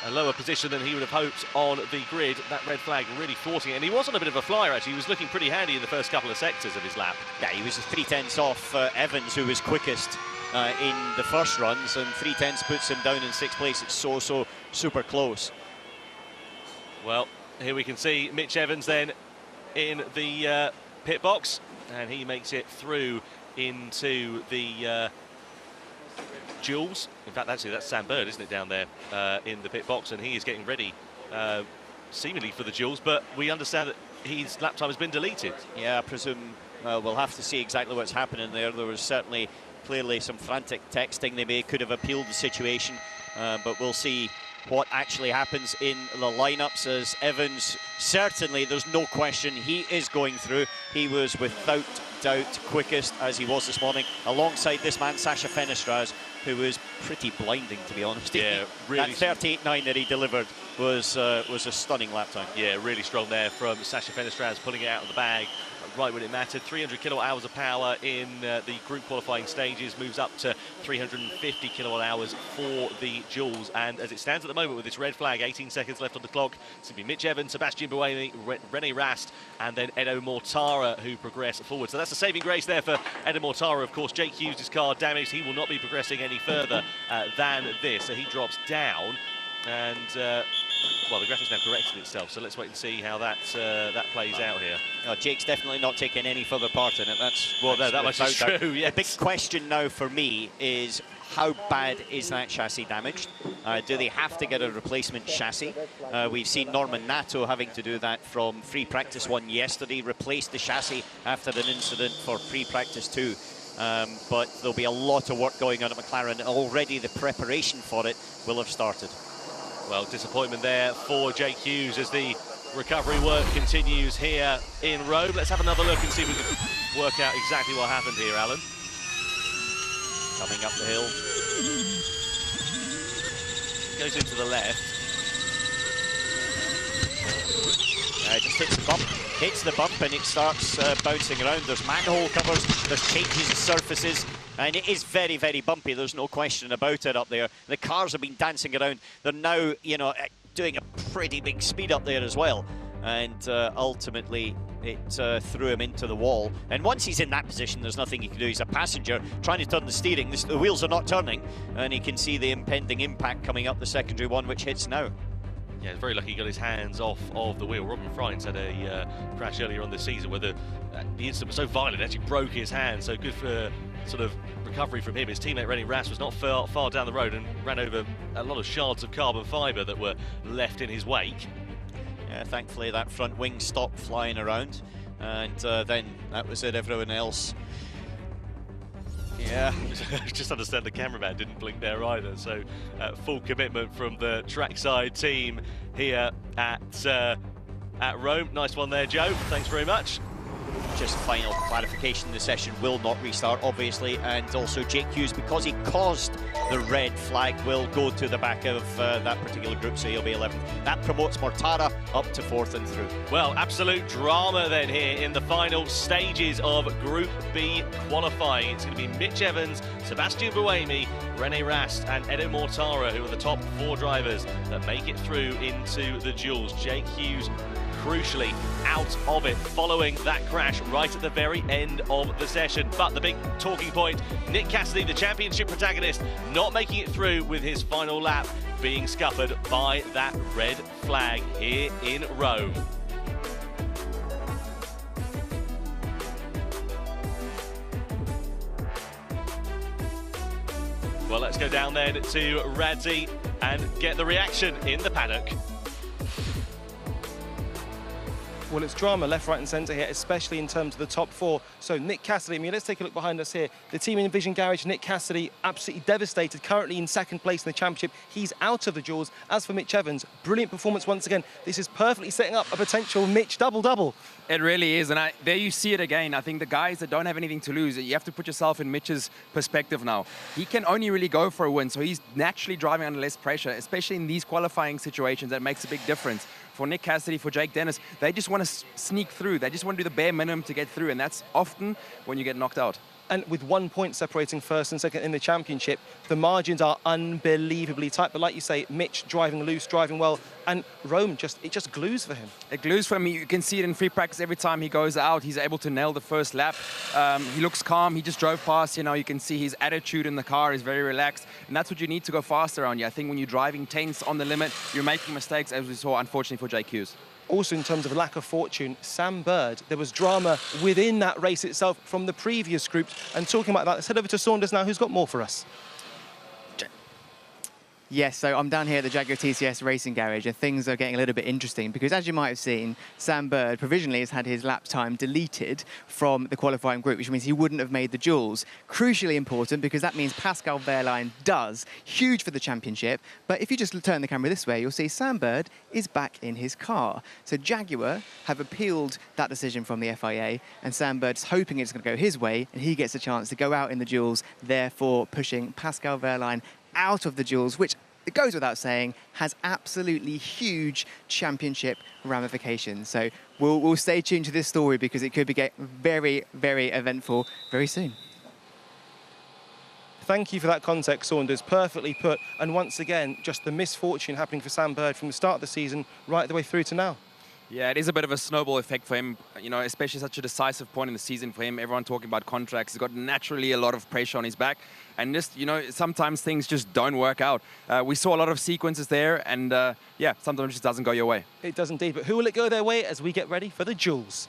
a lower position than he would have hoped on the grid. That red flag really thwarting it. And he was on a bit of a flyer, actually. He was looking pretty handy in the first couple of sectors of his lap. Yeah, he was 3/10 off Evans, who was quickest in the first runs, and 3/10 puts him down in 6th place. It's so super close. Well, here we can see Mitch Evans then in the pit box, and he makes it through into the Jules. In fact, actually, that's Sam Bird, isn't it, down there in the pit box, and he is getting ready, seemingly for the Jules, but we understand that his lap time has been deleted. Yeah, I presume we'll have to see exactly what's happening there. There was certainly clearly some frantic texting. They could have appealed the situation, but we'll see what actually happens in the lineups, as Evans, certainly there's no question he is going through. He was without doubt quickest, as he was this morning, alongside this man Sacha Fenestraz, who was pretty blinding, to be honest. Yeah, really. That 38.9 that he delivered was a stunning lap time. Yeah, really strong there from Sacha Fenestraz, pulling it out of the bag right when it mattered. 300 kilowatt hours of power in the group qualifying stages, moves up to 350 kilowatt hours for the Jules. And as it stands at the moment with this red flag, 18 seconds left on the clock, it's going to be Mitch Evans, Sebastian Buemi, René Rast, and then Edo Mortara who progress forward. So that's a saving grace there for Edo Mortara. Of course, Jake Hughes' car damaged. He will not be progressing any further than this, so he drops down. And well, the graphic's now corrected itself, so let's wait and see how that plays out here. No, Jake's definitely not taking any further part in it. That much is true. Yes. The big question now for me is, how bad is that chassis damaged? Do they have to get a replacement chassis? We've seen Norman Nato having to do that from free practice 1 yesterday, replaced the chassis after an incident for free practice 2. But there'll be a lot of work going on at McLaren. Already the preparation for it will have started. Well, disappointment there for Jake Hughes as the recovery work continues here in Rome. Let's have another look and see if we can work out exactly what happened here, Alan. Coming up the hill. Goes into the left. Just hits the bump and it starts bouncing around. There's manhole covers, there's changes of surfaces, and it is very, very bumpy. There's no question about it up there. The cars have been dancing around. They're now, you know, doing a pretty big speed up there as well. And ultimately, it threw him into the wall. And once he's in that position, there's nothing he can do. He's a passenger trying to turn the steering. The wheels are not turning, and he can see the impending impact coming up the secondary one, which hits now. Yeah, he's very lucky he got his hands off of the wheel. Robin Frines had a crash earlier on this season where the incident was so violent it actually broke his hand. So good for sort of recovery from him. His teammate René Rast was not far down the road and ran over a lot of shards of carbon fibre that were left in his wake. Yeah, thankfully that front wing stopped flying around, and then that was it. Everyone else. Yeah, just understand the cameraman didn't blink there either. So full commitment from the trackside team here at Rome. Nice one there, Joe. Thanks very much. Just final clarification, the session will not restart, obviously, and also Jake Hughes, because he caused the red flag, will go to the back of that particular group, so he'll be 11th. That promotes Mortara up to 4th and through. Well, absolute drama then here in the final stages of Group B qualifying. It's going to be Mitch Evans, Sebastian Buemi, René Rast and Edo Mortara, who are the top 4 drivers that make it through into the Jules. Jake Hughes crucially out of it following that crash right at the very end of the session. But the big talking point, Nick Cassidy, the championship protagonist, not making it through with his final lap, being scuppered by that red flag here in Rome. Well, let's go down then to Radzi and get the reaction in the paddock. Well, it's drama left, right and centre here, especially in terms of the top 4. So Nick Cassidy, I mean, let's take a look behind us here. The team in Vision Garage, Nick Cassidy, absolutely devastated, currently in 2nd place in the championship. He's out of the Jules. As for Mitch Evans, brilliant performance once again. This is perfectly setting up a potential Mitch double-double. It really is, and there you see it again. I think the guys that don't have anything to lose, you have to put yourself in Mitch's perspective now. He can only really go for a win, so he's naturally driving under less pressure, especially in these qualifying situations. That makes a big difference. For Nick Cassidy, for Jake Dennis, they just want to sneak through. They just want to do the bare minimum to get through, and that's often when you get knocked out. And with 1 point separating 1st and 2nd in the championship, the margins are unbelievably tight. But like you say, Mitch driving loose, driving well, And Rome, it just glues for him. It glues for him. You can see it in free practice every time he goes out. He's able to nail the first lap. He looks calm. He just drove past. You know, you can see his attitude in the car is very relaxed. And that's what you need to go faster around you. I think when you're driving tense on the limit, you're making mistakes, as we saw, unfortunately, for Jake Hughes. Also, in terms of lack of fortune, Sam Bird, there was drama within that race itself from the previous groups. And talking about that, let's head over to Saunders now, who's got more for us. Yes, so I'm down here at the Jaguar TCS Racing Garage, and things are getting a little bit interesting because, as you might have seen, Sam Bird provisionally has had his lap time deleted from the qualifying group, which means he wouldn't have made the duels. Crucially important because that means Pascal Wehrlein does. Huge for the championship. But if you just turn the camera this way, you'll see Sam Bird is back in his car. So Jaguar have appealed that decision from the FIA, and Sam Bird's hoping it's going to go his way, and he gets a chance to go out in the duels, therefore pushing Pascal Wehrlein out of the duels, which, it goes without saying, has absolutely huge championship ramifications. So we'll stay tuned to this story because it could be very, very eventful very soon. Thank you for that context, Saunders. Perfectly put. And once again, just the misfortune happening for Sam Bird from the start of the season right the way through to now. Yeah, it is a bit of a snowball effect for him, you know, especially such a decisive point in the season for him. Everyone talking about contracts. He's got naturally a lot of pressure on his back. And just, you know, sometimes things just don't work out. We saw a lot of sequences there, and yeah, sometimes it just doesn't go your way. It does indeed. But who will it go their way as we get ready for the duels?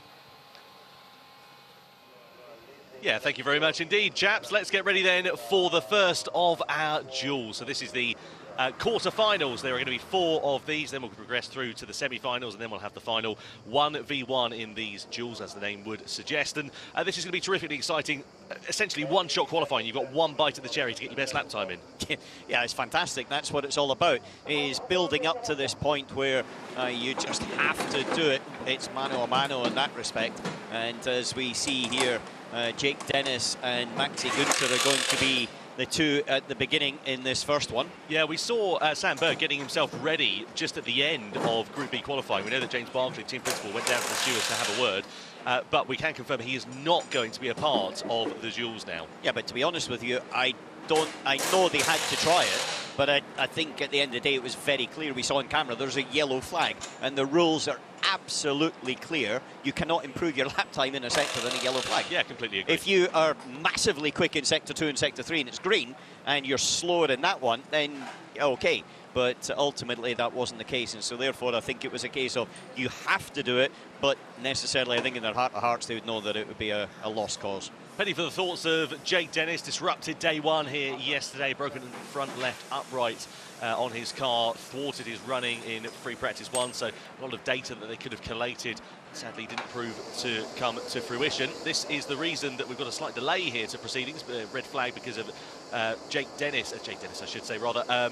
Yeah, thank you very much indeed, chaps. Let's get ready then for the first of our duels. So this is the quarter-finals. There are going to be 4 of these, then we'll progress through to the semi-finals, and then we'll have the final 1v1 in these duels, as the name would suggest. And this is going to be terrifically exciting. Essentially one-shot qualifying. You've got one bite of the cherry to get your best lap time in. Yeah, it's fantastic. That's what it's all about, is building up to this point where you just have to do it. It's mano a mano in that respect. And as we see here, Jake Dennis and Maxi Günther are going to be the two at the beginning in this first one. Yeah, we saw Sam Bird getting himself ready just at the end of Group B qualifying. We know that James Barclay, team principal, went down to the stewards to have a word, but we can confirm he is not going to be a part of the duels now. Yeah, but to be honest with you, I know they had to try it, but I think at the end of the day it was very clear. We saw on camera there's a yellow flag, and the rules are absolutely clear. You cannot improve your lap time in a sector than a yellow flag. Yeah, completely agree. If you are massively quick in Sector 2 and Sector 3 and it's green, and you're slower in that one, then okay. But ultimately that wasn't the case, and so therefore I think it was a case of you have to do it, but necessarily I think in their heart of hearts they would know that it would be a lost cause. Penny for the thoughts of Jake Dennis. Disrupted day one here yesterday, broken front left upright on his car, thwarted his running in free practice 1, so a lot of data that they could have collated sadly didn't prove to come to fruition. This is the reason that we've got a slight delay here to proceedings, red flag because of Jake Dennis I should say rather,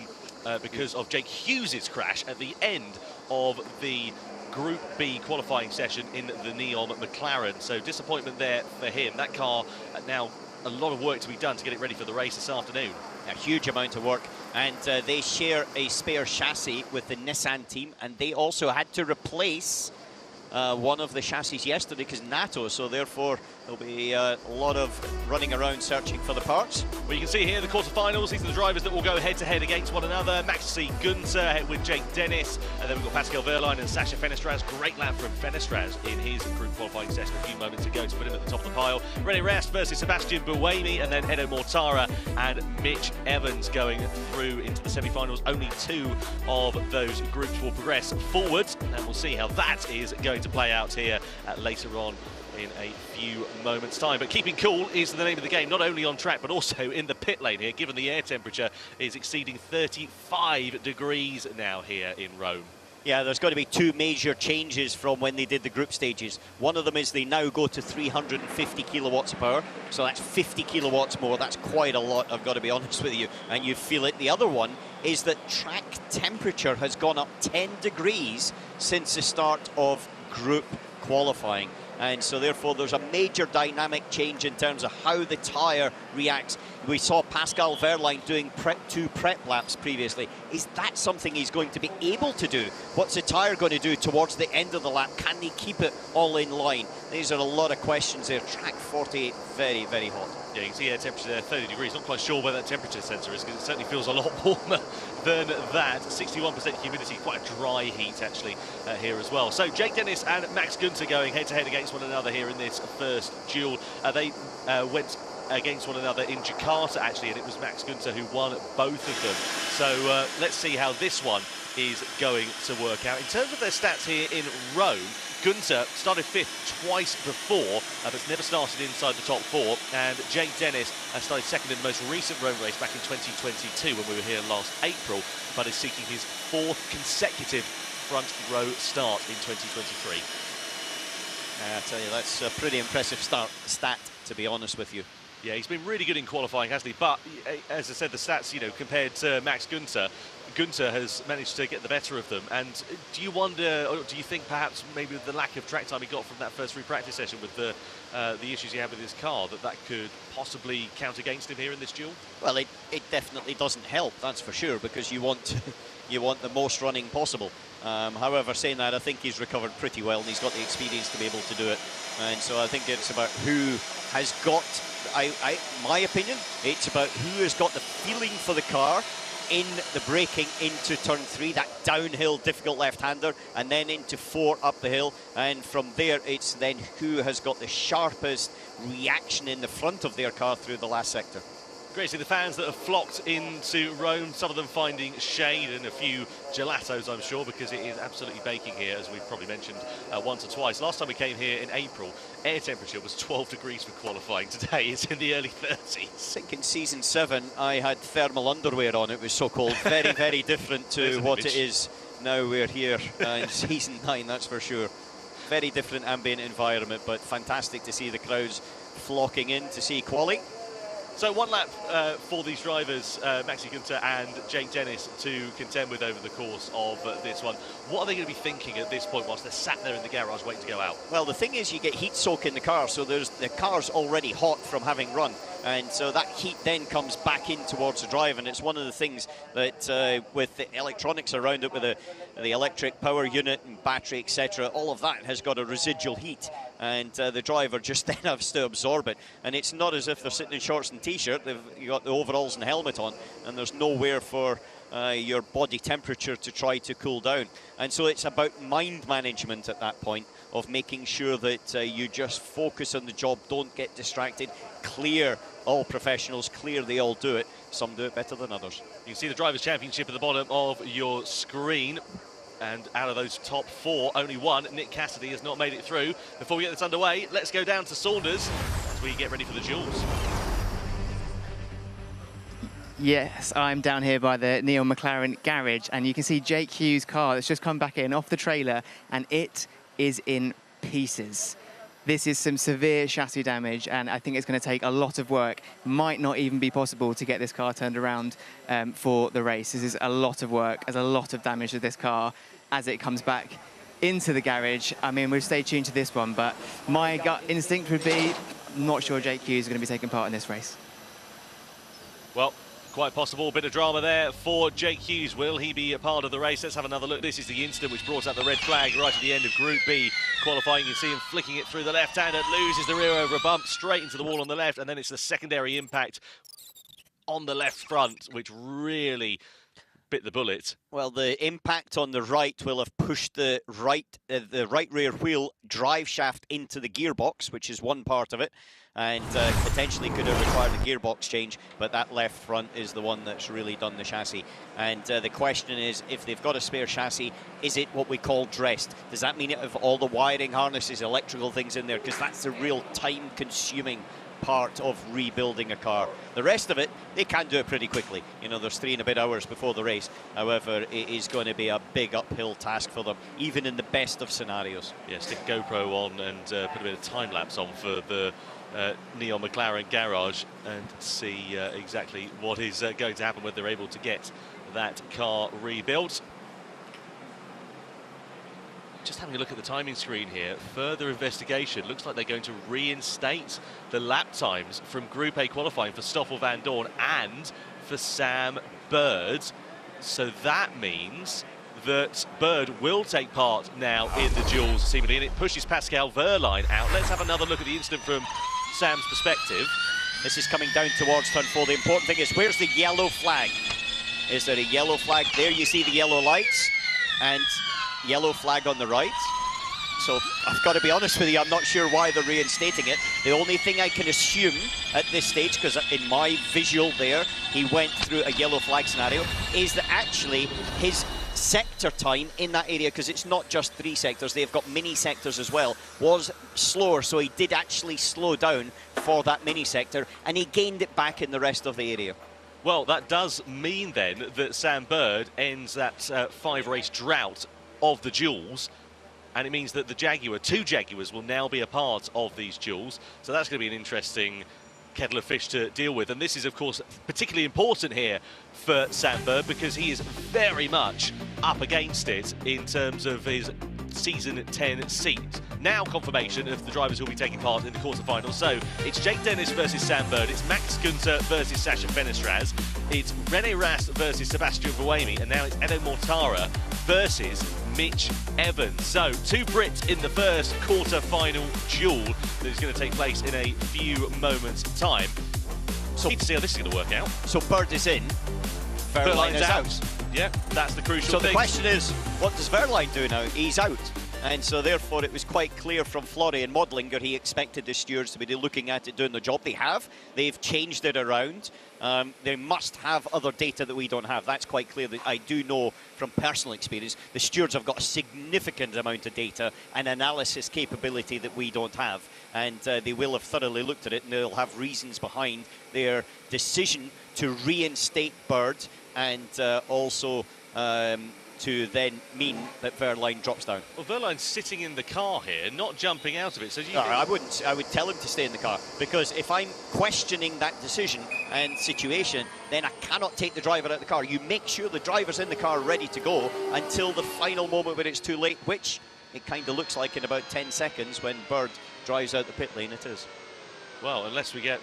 because of Jake Hughes' crash at the end of the Group B qualifying session in the Neon McLaren. So disappointment there for him. That car now a lot of work to be done to get it ready for the race this afternoon. A huge amount of work, and they share a spare chassis with the Nissan team, and they also had to replace one of the chassis yesterday because NATO, so therefore there'll be a lot of running around searching for the parts. Well, you can see here the quarterfinals. These are the drivers that will go head-to-head against one another. Maxi Günther with Jake Dennis, and then we've got Pascal Wehrlein and Sacha Fenestraz. Great lap from Fenestraz in his group qualifying session a few moments ago to put him at the top of the pile. René Rast versus Sebastian Buemi, and then Edo Mortara and Mitch Evans going through into the semi-finals. Only 2 of those groups will progress forward, and we'll see how that is going to play out here later on in a few moments' time. But keeping cool is the name of the game, not only on track but also in the pit lane here, given the air temperature is exceeding 35 degrees now here in Rome. Yeah, there's got to be 2 major changes from when they did the group stages. One of them is they now go to 350 kilowatts of power, so that's 50 kilowatts more. That's quite a lot, I've got to be honest with you, and you feel it. The other one is that track temperature has gone up 10 degrees since the start of group qualifying. And so therefore there's a major dynamic change in terms of how the tyre reacts We saw Pascal Wehrlein doing two prep laps previously. Is that something he's going to be able to do? What's the tyre going to do towards the end of the lap? Can he keep it all in line? These are a lot of questions there. Track 48, very, very hot. Yeah, you can see air temperature there, 30 degrees. Not quite sure where that temperature sensor is, because it certainly feels a lot warmer than that. 61% humidity, quite a dry heat actually here as well. So Jake Dennis and Max Günther going head-to-head against one another here in this first duel. They went against one another in Jakarta actually, and it was Max Günther who won both of them. So let's see how this one is going to work out. In terms of their stats here in Rome, Günther started 5th twice before, but never started inside the top 4. And Jake Dennis started 2nd in the most recent Rome race back in 2022 when we were here last April, but is seeking his 4th consecutive front row start in 2023. I tell you, that's a pretty impressive stat, to be honest with you. Yeah, he's been really good in qualifying, hasn't he? But as I said, the stats, compared to Max Günther, Günther has managed to get the better of them. And do you wonder, or do you think perhaps maybe with the lack of track time he got from that first free practice session with the issues he had with his car, that could possibly count against him here in this duel? Well, it definitely doesn't help, that's for sure, because you want the most running possible. However, saying that, I think he's recovered pretty well and he's got the experience to be able to do it. And so I think it's about who has got, my opinion, it's about who has got the feeling for the car in the braking into turn 3, that downhill difficult left-hander, and then into 4 up the hill. And from there, it's then who has got the sharpest reaction in the front of their car through the last sector. Great to see the fans that have flocked into Rome, some of them finding shade and a few gelatos, I'm sure, because it is absolutely baking here, as we've probably mentioned once or twice. Last time we came here in April, air temperature was 12 degrees for qualifying. Today it's in the early 30s. I think in season 7 I had thermal underwear on. It was so cold. Very, very different to what it is now. We're here in season 9, that's for sure. Very different ambient environment, but fantastic to see the crowds flocking in to see quali. So one lap for these drivers, Maxi Günther and Jake Dennis, to contend with over the course of this one. What are they going to be thinking at this point whilst they're sat there in the garage waiting to go out? Well, the thing is you get heat soak in the car, so the car's already hot from having run. And so that heat then comes back in towards the drive, and it's one of the things that with the electronics around it, with the electric power unit and battery, etc., all of that has got a residual heat, and the driver just then has to absorb it. And it's not as if they're sitting in shorts and t-shirt. You've got the overalls and helmet on, and there's nowhere for your body temperature to try to cool down. And so it's about mind management at that point, of making sure that you just focus on the job, don't get distracted, clear. All professionals, clear, they all do it. Some do it better than others. You can see the Drivers' Championship at the bottom of your screen. And out of those top 4, only one, Nick Cassidy, has not made it through. Before we get this underway, let's go down to Saunders as we get ready for the duels. Yes, I'm down here by the Neil McLaren garage, and you can see Jake Hughes' car that's just come back in off the trailer, and it is in pieces. This is some severe chassis damage, and I think it's going to take a lot of work. Might not even be possible to get this car turned around for the race. This is a lot of work. There's a lot of damage to this car as it comes back into the garage. I mean, we'll stay tuned to this one, but my gut instinct would be not sure Jake Hughes is going to be taking part in this race. Well, quite possible. A bit of drama there for Jake Hughes. Will he be a part of the race? Let's have another look. This is the incident which brought out the red flag right at the end of Group B qualifying. You see him flicking it through the left-hander, loses the rear over a bump straight into the wall on the left, and then it's the secondary impact on the left front which really bit the bullet. Well, the impact on the right will have pushed the right rear wheel drive shaft into the gearbox, which is one part of it, and potentially could have required a gearbox change, but that left front is the one that's really done the chassis. And the question is, if they've got a spare chassis, is it what we call dressed? Does that mean it have all the wiring harnesses, electrical things in there? Because that's the real time-consuming part of rebuilding a car. The rest of it, they can do it pretty quickly. You know, there's 3 and a bit hours before the race. However, it is going to be a big uphill task for them, even in the best of scenarios. Yeah, stick GoPro on and put a bit of time-lapse on for the Neil McLaren garage and see exactly what is going to happen when they're able to get that car rebuilt. just having a look at the timing screen here, further investigation. Looks like they're going to reinstate the lap times from Group A qualifying for Stoffel van Dorn and for Sam Bird. So that means that Bird will take part now in the duels, seemingly, and it pushes Pascal Wehrlein out. Let's have another look at the incident from Sam's perspective. This is coming down towards turn 4. The important thing is, where's the yellow flag? Is there a yellow flag? There you see the yellow lights and yellow flag on the right. So I've got to be honest with you, I'm not sure why they're reinstating it. The only thing I can assume at this stage, because in my visual there, he went through a yellow flag scenario, is that actually his sector time in that area, because it's not just 3 sectors, they've got mini sectors as well, was slower, so he did actually slow down for that mini sector, and he gained it back in the rest of the area. Well, that does mean then that Sam Bird ends that 5-race drought of the duels, and it means that the two Jaguars will now be a part of these duels, so that's going to be an interesting kettle of fish to deal with. And this is, of course, particularly important here for Sam Bird, because he is very much up against it in terms of his season 10 seat. Now confirmation of the drivers who will be taking part in the quarterfinals. So it's Jake Dennis versus Sam Bird, it's Max Günther versus Sasha Fenestraz, it's René Rast versus Sebastian Buemi, and now it's Edo Mortara versus Mitch Evans. So 2 Brits in the first quarter-final duel that is going to take place in a few moments' time. So need to see how this is going to work out. So Bird is in, Wehrlein is out. Yeah, that's the crucial thing. So the question is, what does Wehrlein do now? He's out. And so therefore it was quite clear from Florian Modlinger he expected the stewards to be looking at it, doing the job. They have. They've changed it around. They must have other data that we don't have. That's quite clear. That I do know from personal experience, the stewards have got a significant amount of data and analysis capability that we don't have. And they will have thoroughly looked at it, and they'll have reasons behind their decision to reinstate Bird, and also to then mean that Wehrlein drops down. Well, Wehrlein's sitting in the car here, not jumping out of it. So no, I wouldn't. I would tell him to stay in the car, because if I'm questioning that decision and situation, then I cannot take the driver out of the car. You make sure the driver's in the car ready to go until the final moment when it's too late, which it kind of looks like in about 10 seconds when Bird drives out the pit lane. It is. Well, unless we get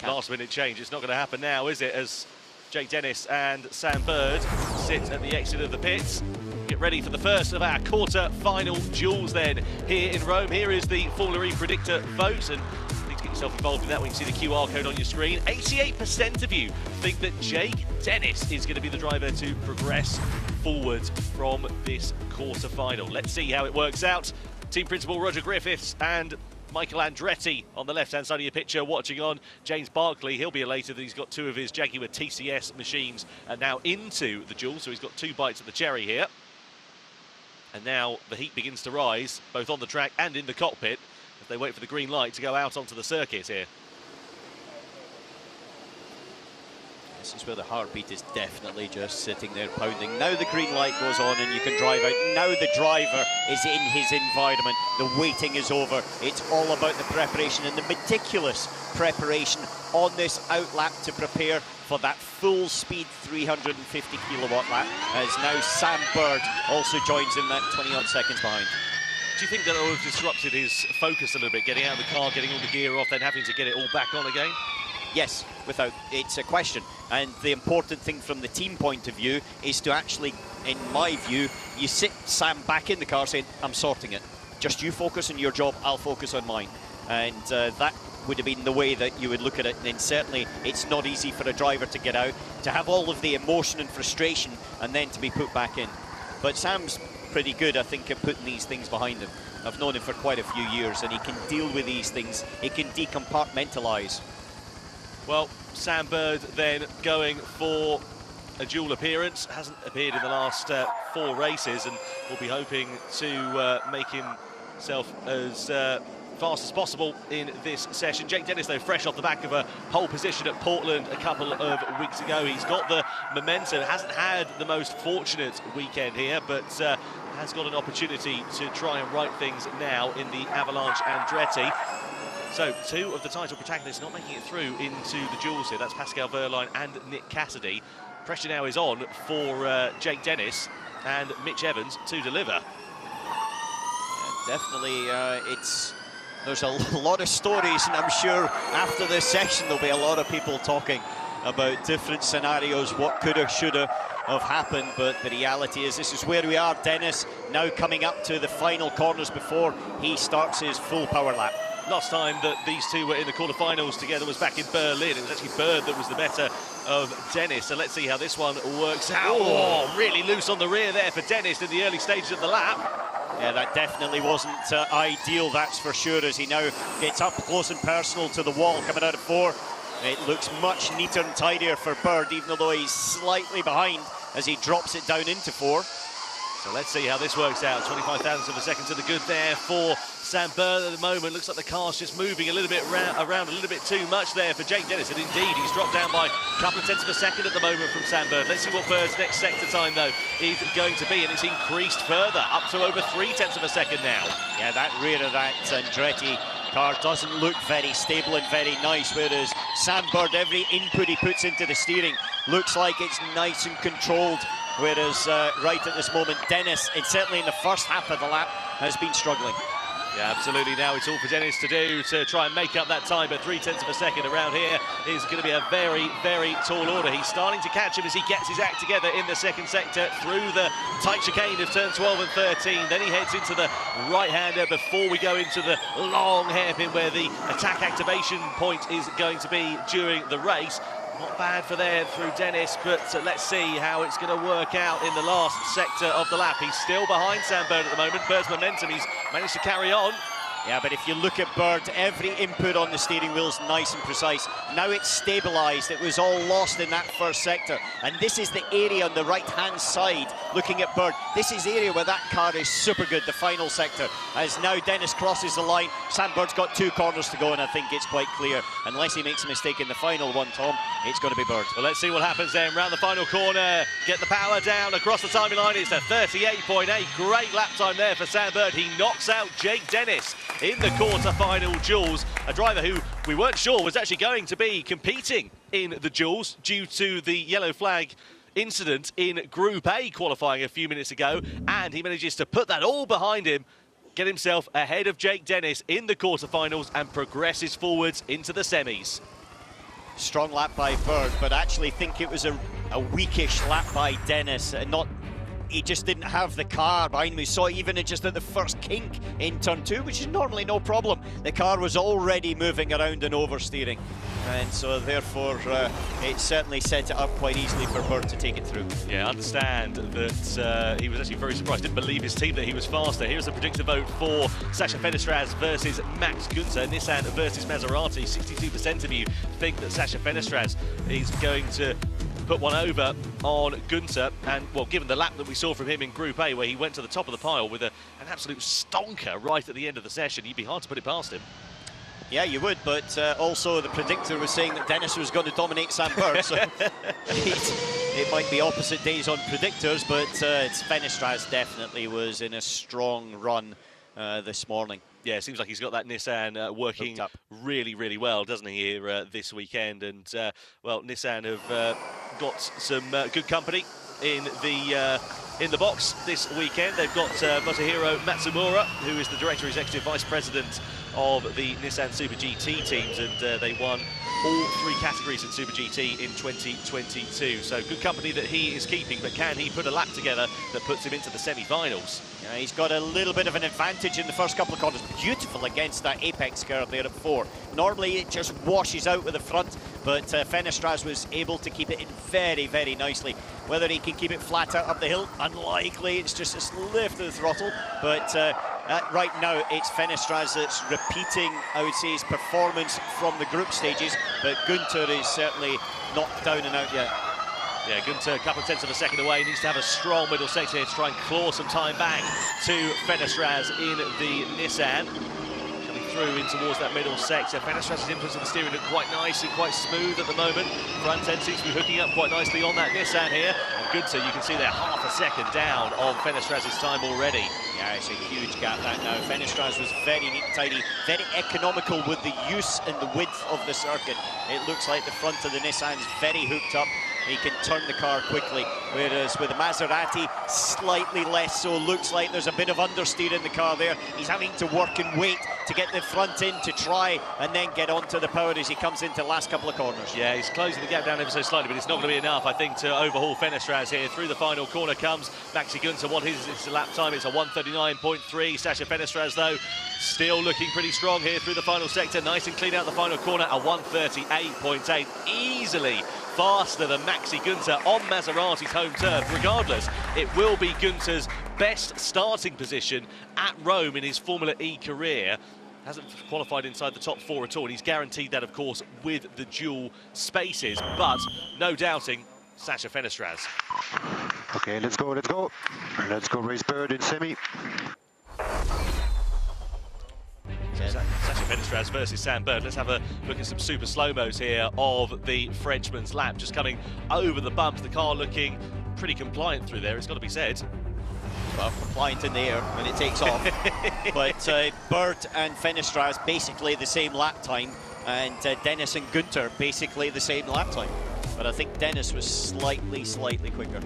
last-minute change, it's not going to happen now, is it? As Jake Dennis and Sam Bird sit at the exit of the pits. Get ready for the first of our quarter-final duels then here in Rome. Here is the Formula E predictor vote, and you need to get yourself involved in that when you see the QR code on your screen. 88% of you think that Jake Dennis is going to be the driver to progress forward from this quarter-final. Let's see how it works out. Team principal Roger Griffiths and Michael Andretti on the left-hand side of your picture watching on. James Barkley, he'll be elated that he's got 2 of his Jaguar TCS machines and now into the duel, so he's got 2 bites of the cherry here. And now the heat begins to rise, both on the track and in the cockpit, as they wait for the green light to go out onto the circuit here. This is where the heartbeat is definitely just sitting there pounding. Now the green light goes on and you can drive out. Now the driver is in his environment. The waiting is over. It's all about the preparation and the meticulous preparation on this out lap to prepare for that full speed 350 kilowatt lap, as now Sam Bird also joins in that 20-odd seconds behind. Do you think that will have disrupted his focus a little bit, getting out of the car, getting all the gear off, then having to get it all back on again? Yes, without it's a question. And the important thing from the team point of view is to actually, in my view, you sit Sam back in the car saying, I'm sorting it. Just you focus on your job, I'll focus on mine. And that would have been the way that you would look at it. And then certainly it's not easy for a driver to get out, to have all of the emotion and frustration and then to be put back in. But Sam's pretty good, I think, at putting these things behind him. I've known him for quite a few years, and he can deal with these things. He can decompartmentalise. Well, Sam Bird then going for a dual appearance. Hasn't appeared in the last 4 races, and will be hoping to make himself as fast as possible in this session. Jake Dennis, though, fresh off the back of a pole position at Portland a couple of weeks ago. He's got the momentum, hasn't had the most fortunate weekend here, but has got an opportunity to try and right things now in the Avalanche Andretti. So 2 of the title protagonists not making it through into the duels here. That's Pascal Wehrlein and Nick Cassidy. Pressure now is on for Jake Dennis and Mitch Evans to deliver. definitely. There's a lot of stories, and I'm sure after this session there'll be a lot of people talking about different scenarios, what could have, should have happened, but the reality is this is where we are. Dennis now coming up to the final corners before he starts his full power lap. Last time that these two were in the quarterfinals together was back in Berlin. It was actually Bird that was the better of Dennis. So let's see how this one works out. Oh, really loose on the rear there for Dennis in the early stages of the lap. Yeah, that definitely wasn't ideal, that's for sure, as he now gets up close and personal to the wall coming out of 4. It looks much neater and tidier for Bird, even though he's slightly behind as he drops it down into 4. So let's see how this works out. 25 thousandths of a second to the good there for Sam Bird at the moment. Looks like the car's just moving a little bit around a little bit too much there for Jake Dennis. And indeed, he's dropped down by a couple of tenths of a second at the moment from Sam Bird. Let's see what Bird's next sector time, though, is going to be. And it's increased further, up to over 3 tenths of a second now. Yeah, that rear of that Andretti car doesn't look very stable and very nice, whereas Sam Bird, every input he puts into the steering looks like it's nice and controlled. Whereas right at this moment, Dennis, and certainly in the first half of the lap, has been struggling. Yeah, absolutely. Now it's all for Dennis to do to try and make up that time, but 3 tenths of a second around here is going to be a very, very tall order. He's starting to catch him as he gets his act together in the second sector through the tight chicane of turn 12 and 13. Then he heads into the right-hander before we go into the long hairpin where the attack activation point is going to be during the race. Not bad for there through Dennis, but let's see how it's going to work out in the last sector of the lap. He's still behind Sam Bird at the moment. Bird's momentum, he's managed to carry on. Yeah, but if you look at Bird, every input on the steering wheel is nice and precise. Now it's stabilised. It was all lost in that first sector. And this is the area on the right-hand side, looking at Bird. This is the area where that car is super good, the final sector. As now Dennis crosses the line, Sam Bird's got 2 corners to go, and I think it's quite clear. Unless he makes a mistake in the final one, Tom, it's going to be Bird. Well, let's see what happens then. Round the final corner, get the power down across the timing line. It's a 38.8. Great lap time there for Sam Bird. He knocks out Jake Dennis in the quarter-final duels, a driver who we weren't sure was actually going to be competing in the duels due to the yellow flag incident in Group A qualifying a few minutes ago, and he manages to put that all behind him, get himself ahead of Jake Dennis in the quarterfinals and progresses forwards into the semis. Strong lap by Bird, but actually think it was a weakish lap by Dennis. He just didn't have the car behind me. Saw even just at the first kink in turn 2, which is normally no problem. The car was already moving around and oversteering. And so therefore, it certainly set it up quite easily for Bird to take it through. Yeah, I understand that he was actually very surprised. Didn't believe his team that he was faster. Here's the predictor vote for Sasha Fenestraz versus Max Günther. Nissan versus Maserati. 62% of you think that Sasha Fenestraz is going to put one over on Günther, and well, given the lap that we saw from him in Group A where he went to the top of the pile with an absolute stonker right at the end of the session, you'd be hard to put it past him. Yeah, you would, but also the predictor was saying that Dennis was going to dominate Sam Bird, so it might be opposite days on predictors, but Fenestraz definitely was in a strong run this morning. Yeah, it seems like he's got that Nissan working really, really well, doesn't he, here this weekend? And, well, Nissan have got some good company in the box this weekend. They've got Motohiro Matsumura, who is the Director Executive Vice President of the Nissan Super GT teams, and they won all 3 categories in Super GT in 2022. So good company that he is keeping, but can he put a lap together that puts him into the semi-finals? Yeah, he's got a little bit of an advantage in the first couple of corners. Beautiful against that apex curve there at 4. Normally it just washes out with the front, but Fenestraz was able to keep it in very, very nicely. Whether he can keep it flat out up the hill, unlikely. It's just a lift of the throttle, but right now it's Fenestraz that's repeating, I would say, his performance from the group stages, but Günther is certainly not down and out yet. Yeah, Günther a couple of tenths of a second away. He needs to have a strong middle sector here to try and claw some time back to Fenestraz in the Nissan. Coming through in towards that middle sector. Fenestraz's inputs of the steering look quite nice and quite smooth at the moment. Front end seems to be hooking up quite nicely on that Nissan here. And Günther, you can see they're half a second down on Fenestraz's time already. Yeah, it's a huge gap that now. Fenestraz was very neat and tidy, very economical with the use and the width of the circuit. It looks like the front of the Nissan's very hooked up. he can turn the car quickly. Whereas with the Maserati, slightly less so. Looks like there's a bit of understeer in the car there. He's having to work and wait to get the front in to try and then get onto the power as he comes into the last couple of corners. Yeah, he's closing the gap down ever so slightly, but it's not going to be enough, I think, to overhaul Fenestraz here. Through the final corner comes Maxi Günther. What is his lap time? It's a 1:39.3. Sasha Fenestraz, though, still looking pretty strong here through the final sector. Nice and clean out the final corner, a 1:38.8. Easily faster than Maxi Günther on Maserati's home turf. Regardless, it will be Günther's best starting position at Rome in his Formula E career. Hasn't qualified inside the top 4 at all, and he's guaranteed that, of course, with the dual spaces. But no doubting Sasha Fenestraz. Okay, let's go, let's go. Let's go race Bird in semi. Sasha Fenestraz versus Sam Bird. Let's have a look at some super slow-mos here of the Frenchman's lap. Just coming over the bumps, the car looking pretty compliant through there, it's got to be said. Well, compliant in the air when it takes off. But Bird and Fenestraz basically the same lap time, and Dennis and Günther basically the same lap time. But I think Dennis was slightly quicker.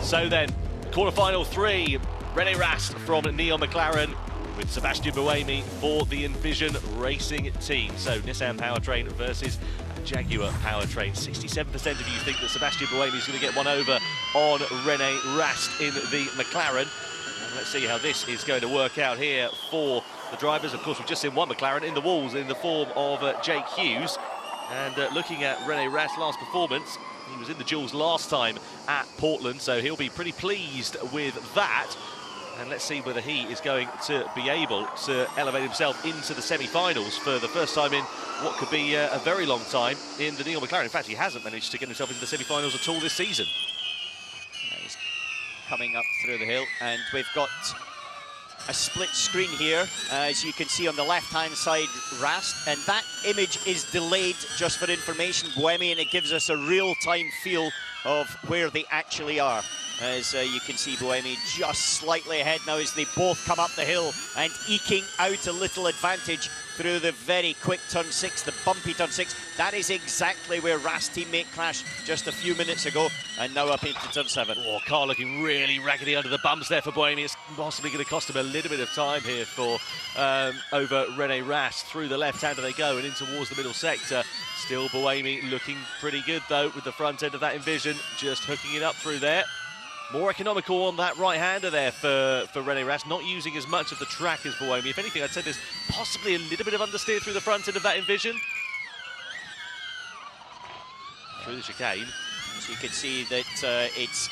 So then, quarter-final 3, René Rast from Neon McLaren with Sebastian Buemi for the Envision Racing team. So Nissan powertrain versus Jaguar powertrain. 67% of you think that Sebastian Buemi is going to get one over on René Rast in the McLaren. And let's see how this is going to work out here for the drivers. Of course, we've just seen one McLaren in the walls in the form of Jake Hughes. And looking at René Rast's last performance, he was in the duels last time at Portland, so he'll be pretty pleased with that. And let's see whether he is going to be able to elevate himself into the semi-finals for the first time in what could be a very long time in the Neil McLaren. In fact, he hasn't managed to get himself into the semi-finals at all this season. He's coming up through the hill, and we've got a split screen here, as you can see on the left-hand side, Rast, and that image is delayed just for information, Buemi, and it gives us a real-time feel of where they actually are. As you can see Buemi just slightly ahead now as they both come up the hill and eking out a little advantage through the very quick turn 6, the bumpy turn 6. That is exactly where Rast's teammate crashed just a few minutes ago, and now up into turn 7. Oh, car looking really raggedy under the bumps there for Buemi. It's possibly going to cost him a little bit of time here for over René Rast. Through the left-hander they go and in towards the middle sector. Still Buemi looking pretty good though with the front end of that Envision, just hooking it up through there. More economical on that right-hander there for René Rast, not using as much of the track as Buemi. If anything, I'd say there's possibly a little bit of understeer through the front end of that Envision. Through the chicane. So you can see that it's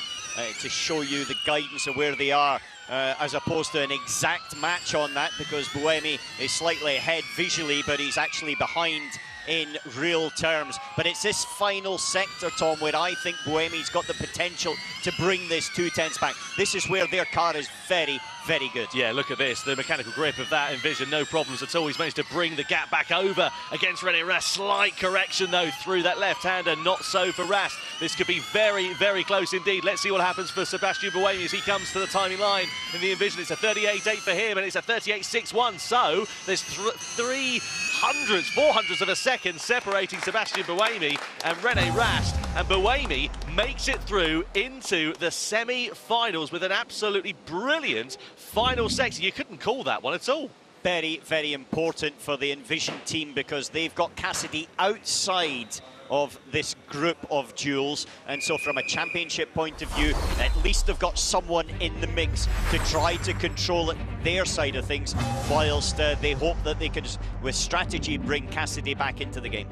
to show you the guidance of where they are, as opposed to an exact match on that, because Buemi is slightly ahead visually, but he's actually behind in real terms. But it's this final sector, Tom, where I think Buemi's got the potential to bring this 2/10 back. This is where their car is very, very good. Yeah, look at this, the mechanical grip of that Envision, no problems at all. He's managed to bring the gap back over against René Rast. Slight correction though through that left-hander, not so for Rast. This could be very, very close indeed. Let's see what happens for Sebastian Buemi as he comes to the timing line in the Envision. It's a 38.8 for him and it's a 38.61, so there's 400ths of a second separating Sebastian Buemi and René Rast, and Buemi makes it through into the semi-finals with an absolutely brilliant final section. You couldn't call that one at all. Very, very important for the Envision team because they've got Cassidy outside of this group of duels, and so from a championship point of view, at least they've got someone in the mix to try to control their side of things, whilst they hope that they can, with strategy, bring Cassidy back into the game.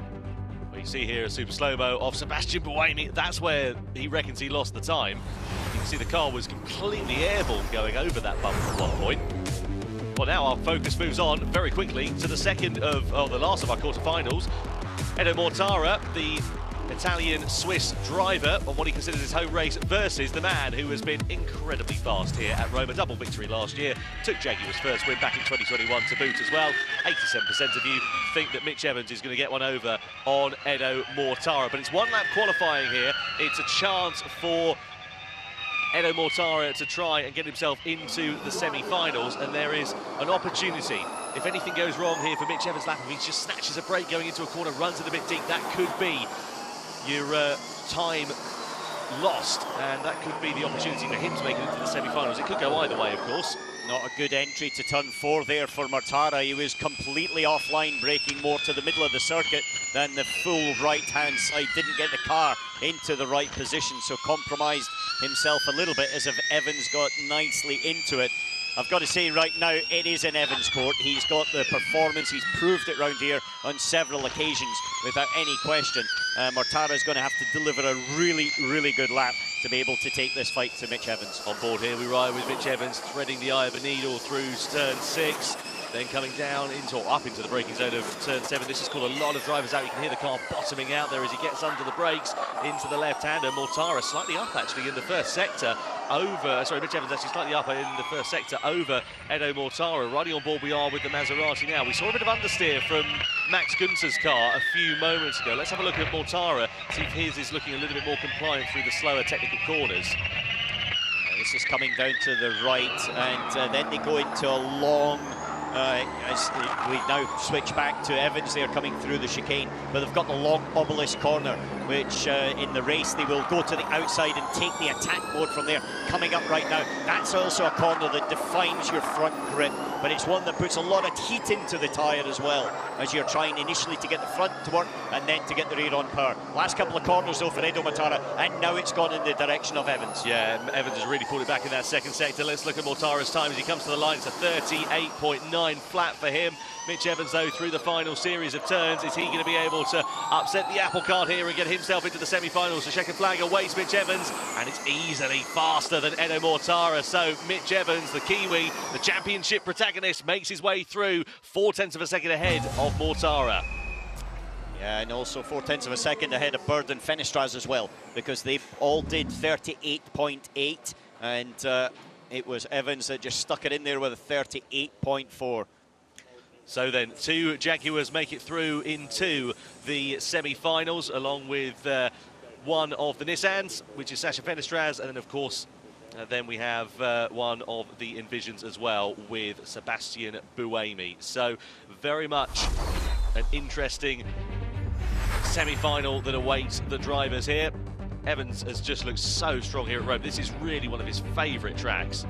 Well, you see here a super slow-mo of Sebastian Buemi. That's where he reckons he lost the time. You can see the car was completely airborne going over that bump at one point. Well, now our focus moves on very quickly to the the last of our quarterfinals. Edo Mortara, the Italian-Swiss driver on what he considers his home race, versus the man who has been incredibly fast here at Rome. A double victory last year, took Jaguar's first win back in 2021 to boot as well. 87% of you think that Mitch Evans is going to get one over on Edo Mortara, but it's one lap qualifying here. It's a chance for Edo Mortara to try and get himself into the semi-finals, and there is an opportunity. If anything goes wrong here for Mitch Evans' lap, if he just snatches a break going into a corner, runs it a bit deep, that could be your time lost, and that could be the opportunity for him to make it into the semi-finals. It could go either way, of course. Not a good entry to turn 4 there for Mortara. He was completely offline, braking more to the middle of the circuit than the full right-hand side. Didn't get the car into the right position, so compromised himself a little bit as if Evans got nicely into it. I've got to say right now, it is in Evans' court. He's got the performance. He's proved it round here on several occasions without any question. Mortara is going to have to deliver a really, really good lap to be able to take this fight to Mitch Evans. On board here, we ride with Mitch Evans, threading the eye of a needle through turn 6. Then coming down up into the braking zone of turn 7. This has called a lot of drivers out. You can hear the car bottoming out there as he gets under the brakes into the left-hander. Mortara slightly up actually in the first sector Mitch Evans actually slightly up in the first sector over Edo Mortara. Riding on board we are with the Maserati now. We saw a bit of understeer from Max Günther's car a few moments ago. Let's have a look at Mortara, see if his is looking a little bit more compliant through the slower technical corners. This is coming down to the right, and then they go into a long as we now switch back to Evans. They're coming through the chicane, but they've got the long obelisk corner, which in the race they will go to the outside and take the attack mode from there. Coming up right now, that's also a corner that defines your front grip, but it's one that puts a lot of heat into the tyre as well, as you're trying initially to get the front to work and then to get the rear on power. Last couple of corners though for Edo Mortara, and now it's gone in the direction of Evans. Yeah, Evans has really pulled it back in that second sector. Let's look at Mortara's time as he comes to the line. It's a 38.9 flat for him. Mitch Evans, though, through the final series of turns, is he going to be able to upset the apple cart here and get himself into the semi-finals? The checkered flag awaits Mitch Evans, and it's easily faster than Edo Mortara. So Mitch Evans, the Kiwi, the championship protagonist, makes his way through 0.4 of a second ahead of Mortara. Yeah, and also 0.4 of a second ahead of Bird and Fenestraz as well, because they all did 38.8, and it was Evans that just stuck it in there with a 38.4. So then, 2 Jaguars make it through into the semi-finals, along with one of the Nissans, which is Sasha Fenestraz, and then, of course, then we have one of the Envisions as well, with Sebastian Buemi. So, very much an interesting semi-final that awaits the drivers here. Evans has just looked so strong here at Rome. This is really one of his favourite tracks.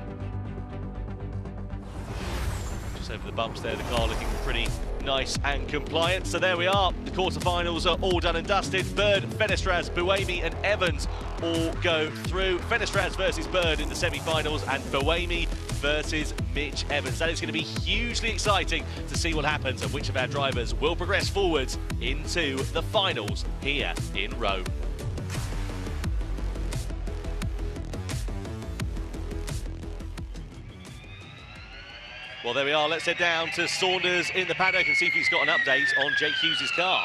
Just over the bumps there, the car looking pretty nice and compliant. So there we are, the quarterfinals are all done and dusted. Bird, Fenestraz, Buemi and Evans all go through. Fenestraz versus Bird in the semi-finals, and Buemi versus Mitch Evans. That is going to be hugely exciting to see what happens and which of our drivers will progress forwards into the finals here in Rome. Well, there we are. Let's head down to Saunders in the paddock and see if he's got an update on Jake Hughes' car.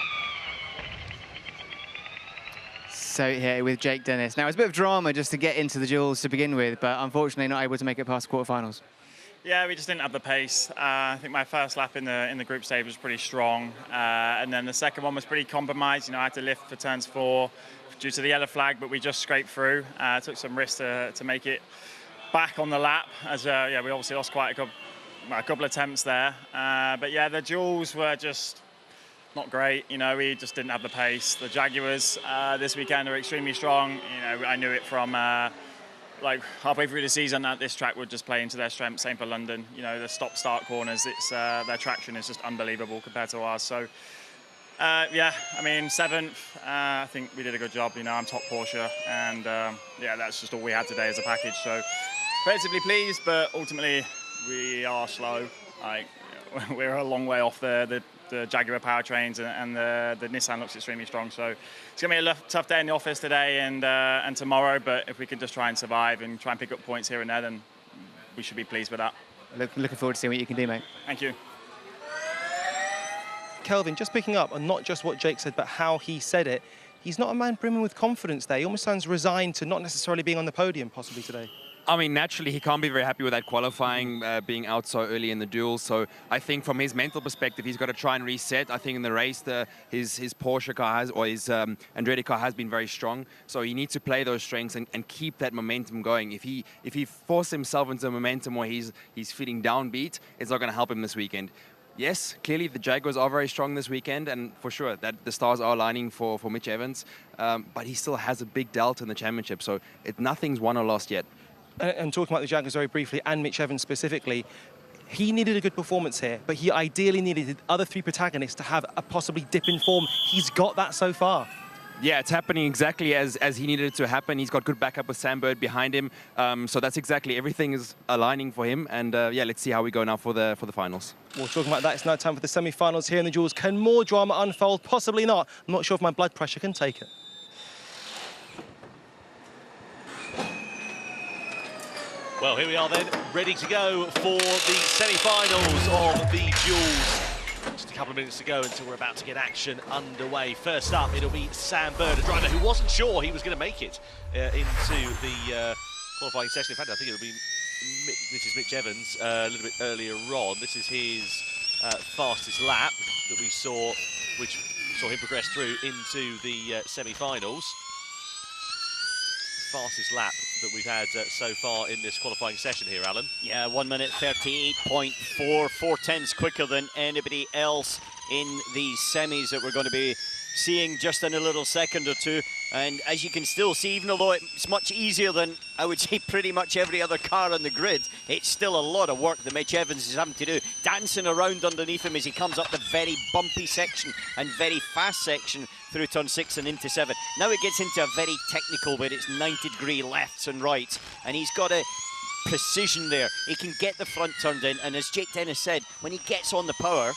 So here with Jake Dennis. Now, it's a bit of drama just to get into the duels to begin with, but unfortunately not able to make it past the quarterfinals. Yeah, we just didn't have the pace. I think my first lap in the group stage was pretty strong, and then the second one was pretty compromised. You know, I had to lift for turns 4 due to the yellow flag, but we just scraped through. Took some risks to make it back on the lap, as we obviously lost quite a couple attempts there. But yeah, the duels were just not great. You know, we just didn't have the pace. The Jaguars this weekend are extremely strong. You know, I knew it from like halfway through the season that this track would just play into their strength. Same for London. You know, the stop-start corners, it's their traction is just unbelievable compared to ours. So yeah, I mean, 7th, I think we did a good job. You know, I'm top Porsche, and yeah, that's just all we had today as a package. So relatively pleased, but ultimately we are slow. Like, we're a long way off the Jaguar powertrains, and the Nissan looks extremely strong. So it's going to be a tough day in the office today and tomorrow, but if we can just try and survive and try and pick up points here and there, then we should be pleased with that. Looking forward to seeing what you can do, mate. Thank you. Kelvin, just picking up on not just what Jake said, but how he said it, he's not a man brimming with confidence there. He almost sounds resigned to not necessarily being on the podium possibly today. I mean, naturally, he can't be very happy with that qualifying, being out so early in the duel. So I think from his mental perspective, he's got to try and reset. I think in the race, his Porsche car or his Andretti car has been very strong. So he needs to play those strengths and keep that momentum going. If he forces himself into momentum where he's feeling downbeat, it's not going to help him this weekend. Yes, clearly the Jaguars are very strong this weekend, and for sure that the stars are aligning for Mitch Evans. But he still has a big delta in the championship, so nothing's won or lost yet. And talking about the Jaguars very briefly, and Mitch Evans specifically, he needed a good performance here, but he ideally needed the other three protagonists to have a possibly dip in form. He's got that so far. Yeah, it's happening exactly as he needed it to happen. He's got good backup with Sam Bird behind him. So that's exactly, everything is aligning for him. And yeah, let's see how we go now for the finals. Well, talking about that, it's now time for the semi-finals here in the Jewels. Can more drama unfold? Possibly not. I'm not sure if my blood pressure can take it. Well, here we are then, ready to go for the semi-finals of the Jewels. Just a couple of minutes to go until we're about to get action underway. First up, it'll be Sam Bird, a driver who wasn't sure he was going to make it into the qualifying session. In fact, I think it'll be this is Mitch Evans a little bit earlier on. This is his fastest lap that we saw, which saw him progress through into the semi-finals. Fastest lap that we've had so far in this qualifying session here, Alan. Yeah, 1 minute 38.4, 4/10 quicker than anybody else in these semis that we're going to be seeing just in a little second or two. And as you can still see, even although it's much easier than, I would say, pretty much every other car on the grid, it's still a lot of work that Mitch Evans is having to do, dancing around underneath him as he comes up the very bumpy section and very fast section through turn 6 and into 7. Now it gets into a very technical where it's 90-degree lefts and rights, and he's got a precision there. He can get the front turned in, and as Jake Dennis said, when he gets on the power,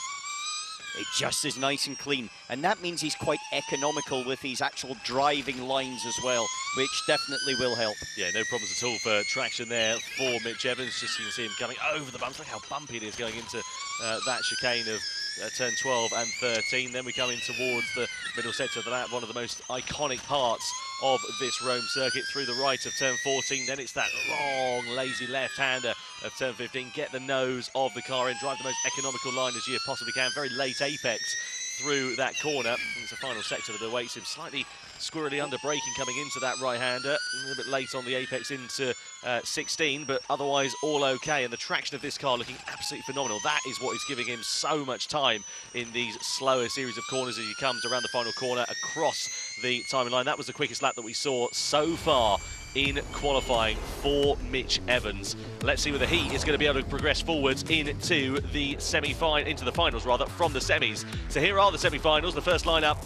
it just is nice and clean, and that means he's quite economical with his actual driving lines as well, which definitely will help. Yeah, no problems at all for traction there for Mitch Evans. Just so you can see him coming over the bumps. Look how bumpy it is going into that chicane of turn 12 and 13. Then we come in towards the middle sector of the lap, one of the most iconic parts of this Rome circuit, through the right of turn 14. Then it's that long, lazy left-hander of turn 15. Get the nose of the car in, drive the most economical line as you possibly can. Very late apex through that corner. And it's a final sector that awaits him. Slightly squirrely under braking coming into that right-hander. A little bit late on the apex into 16, but otherwise all okay. And the traction of this car looking absolutely phenomenal. That is what is giving him so much time in these slower series of corners as he comes around the final corner across the timing line. That was the quickest lap that we saw so far in qualifying for Mitch Evans. Let's see whether he is going to be able to progress forwards into the finals from the semis. So here are the semi-finals. The first lineup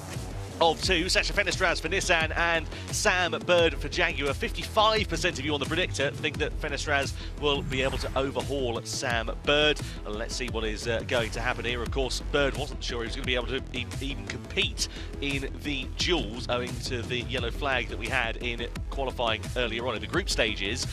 of two: Sacha Fenestraz for Nissan and Sam Bird for Jaguar. 55% of you on the predictor think that Fenestraz will be able to overhaul Sam Bird. And let's see what is going to happen here. Of course, Bird wasn't sure he was going to be able to even compete in the duels owing to the yellow flag that we had in qualifying earlier on in the group stages,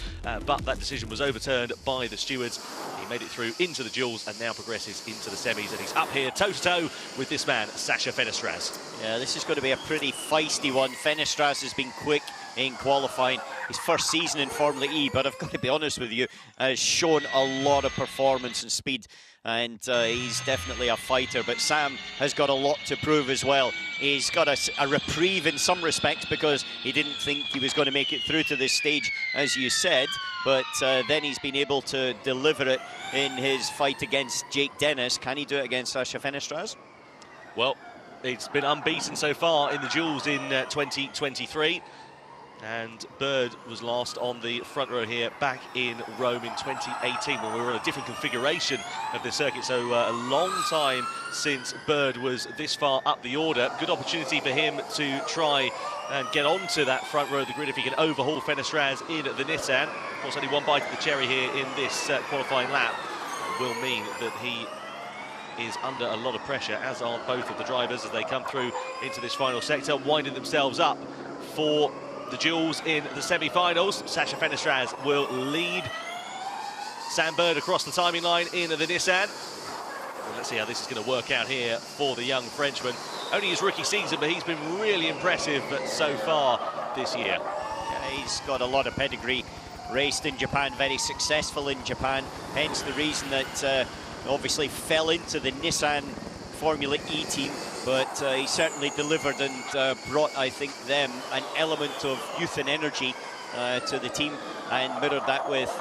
but that decision was overturned by the stewards. He made it through into the duels and now progresses into the semis, and he's up here toe-to-toe with this man, Sacha Fenestraz. Yeah, this is going to be a pretty feisty one. Fenestraz has been quick in qualifying. His first season in Formula E, but I've got to be honest with you, has shown a lot of performance and speed, and he's definitely a fighter. But Sam has got a lot to prove as well. He's got a reprieve in some respects because he didn't think he was going to make it through to this stage, as you said, but then he's been able to deliver it in his fight against Jake Dennis. Can he do it against Sacha Fenestraz? Well, it's been unbeaten so far in the duels in 2023. And Bird was last on the front row here back in Rome in 2018 when we were in a different configuration of the circuit. So a long time since Bird was this far up the order. Good opportunity for him to try and get onto that front row of the grid if he can overhaul Fenestraz in the Nissan. Of course, only one bite of the cherry here in this qualifying lap will mean that he is under a lot of pressure, as are both of the drivers as they come through into this final sector, winding themselves up for the duels in the semi-finals. Sacha Fenestraz will lead Sam Bird across the timing line in the Nissan. And let's see how this is going to work out here for the young Frenchman. Only his rookie season, but he's been really impressive so far this year. Yeah, he's got a lot of pedigree. Raced in Japan, very successful in Japan, hence the reason that obviously fell into the Nissan Formula E team, but he certainly delivered and brought, I think, them an element of youth and energy to the team, and mirrored that with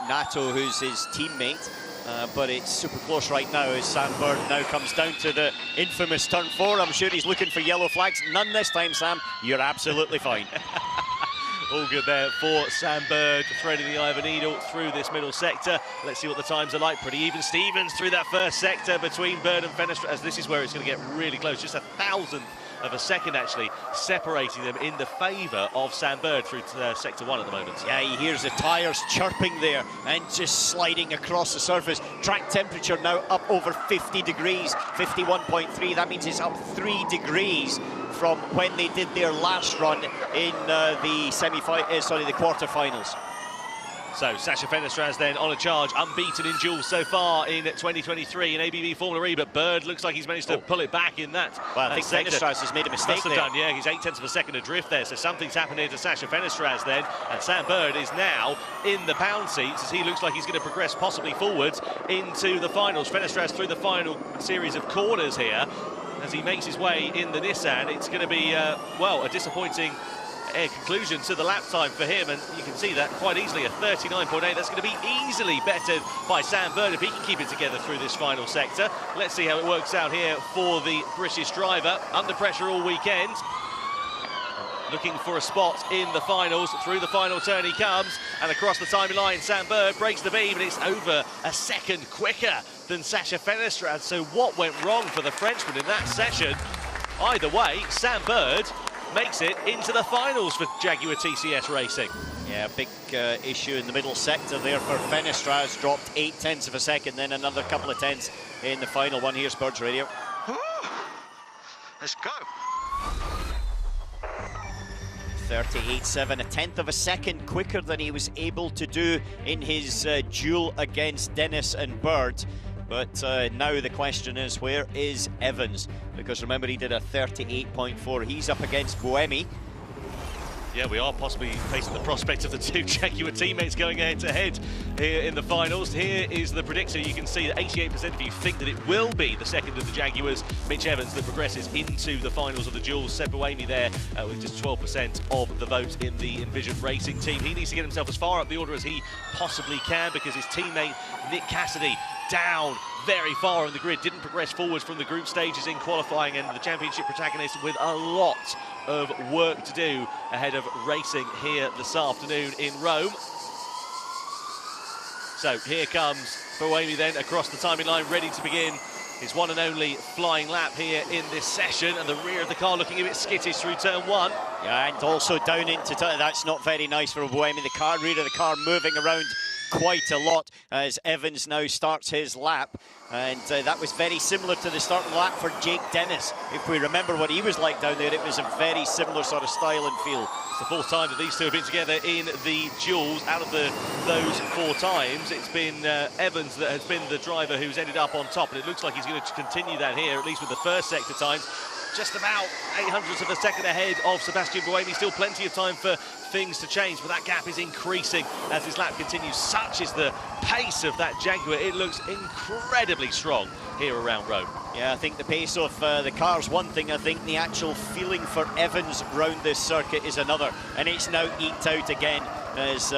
Nato, who's his teammate. but it's super close right now as Sam Bird now comes down to the infamous turn 4. I'm sure he's looking for yellow flags. None this time, Sam. You're absolutely fine. All good there for Sam Bird, threading the eye of a needle through this middle sector. Let's see what the times are like. Pretty even Stevens through that first sector between Bird and Fenestra, as this is where it's going to get really close. Just 1,000th of a second actually separating them in the favour of Sam Bird through to sector 1 at the moment. Yeah, he hears the tyres chirping there and just sliding across the surface. Track temperature now up over 50 degrees, 51.3. That means it's up 3 degrees from when they did their last run in the quarter-finals. So Sacha Fenestraz then on a charge, unbeaten in duels so far in 2023 in ABB Formula E, but Bird looks like he's managed to pull it back in that. Well, I think Fenestraz has made a mistake there. Done, yeah, he's 0.8 of a second adrift there, so something's happened here to Sacha Fenestraz then, and Sam Bird is now in the pound seats as he looks like he's going to progress possibly forwards into the finals. Fenestraz through the final series of corners here as he makes his way in the Nissan. It's going to be, well, a disappointing conclusion to the lap time for him, and you can see that quite easily, a 39.8. That's going to be easily bettered by Sam Bird if he can keep it together through this final sector. Let's see how it works out here for the British driver, under pressure all weekend, looking for a spot in the finals. Through the final turn he comes, and across the timing line Sam Bird breaks the beam, and it's over a second quicker than Sacha Fenestraz. So what went wrong for the Frenchman in that session? Either way, Sam Bird makes it into the finals for Jaguar TCS Racing. Yeah, big issue in the middle sector there for Fenestraz. Dropped 0.8 of a second, then another couple of tenths in the final one. Here's Bird's radio. Let's go. 38.7, a tenth of a second quicker than he was able to do in his duel against Dennis and Bird. But now the question is, where is Evans? Because remember, he did a 38.4. He's up against Buemi. Yeah, we are possibly facing the prospect of the two Jaguar teammates going head-to-head here in the finals. Here is the predictor. You can see that 88% of you think that it will be the second of the Jaguars, Mitch Evans, that progresses into the finals of the duels. Seb Buemi there with just 12% of the vote in the Envision Racing team. He needs to get himself as far up the order as he possibly can, because his teammate Nick Cassidy down very far on the grid, didn't progress forward from the group stages in qualifying, and the championship protagonist with a lot of work to do ahead of racing here this afternoon in Rome. So here comes Buemi then across the timing line, ready to begin his one and only flying lap here in this session, and the rear of the car looking a bit skittish through turn 1. Yeah, and also down into turn, that's not very nice for Buemi. The car, rear of the car moving around quite a lot as Evans now starts his lap, and that was very similar to the starting lap for Jake Dennis. If we remember what he was like down there, it was a very similar sort of style and feel. It's the fourth time that these two have been together in the duels. Out of those 4 times, it's been Evans that has been the driver who's ended up on top, and it looks like he's going to continue that here, at least with the first sector times. Just about 0.8 of a second ahead of Sebastian Buemi. Still plenty of time for things to change, but that gap is increasing as his lap continues. Such is the pace of that Jaguar. It looks incredibly strong here around Rome. Yeah, I think the pace of the car's one thing. I think the actual feeling for Evans round this circuit is another, and it's now eked out again as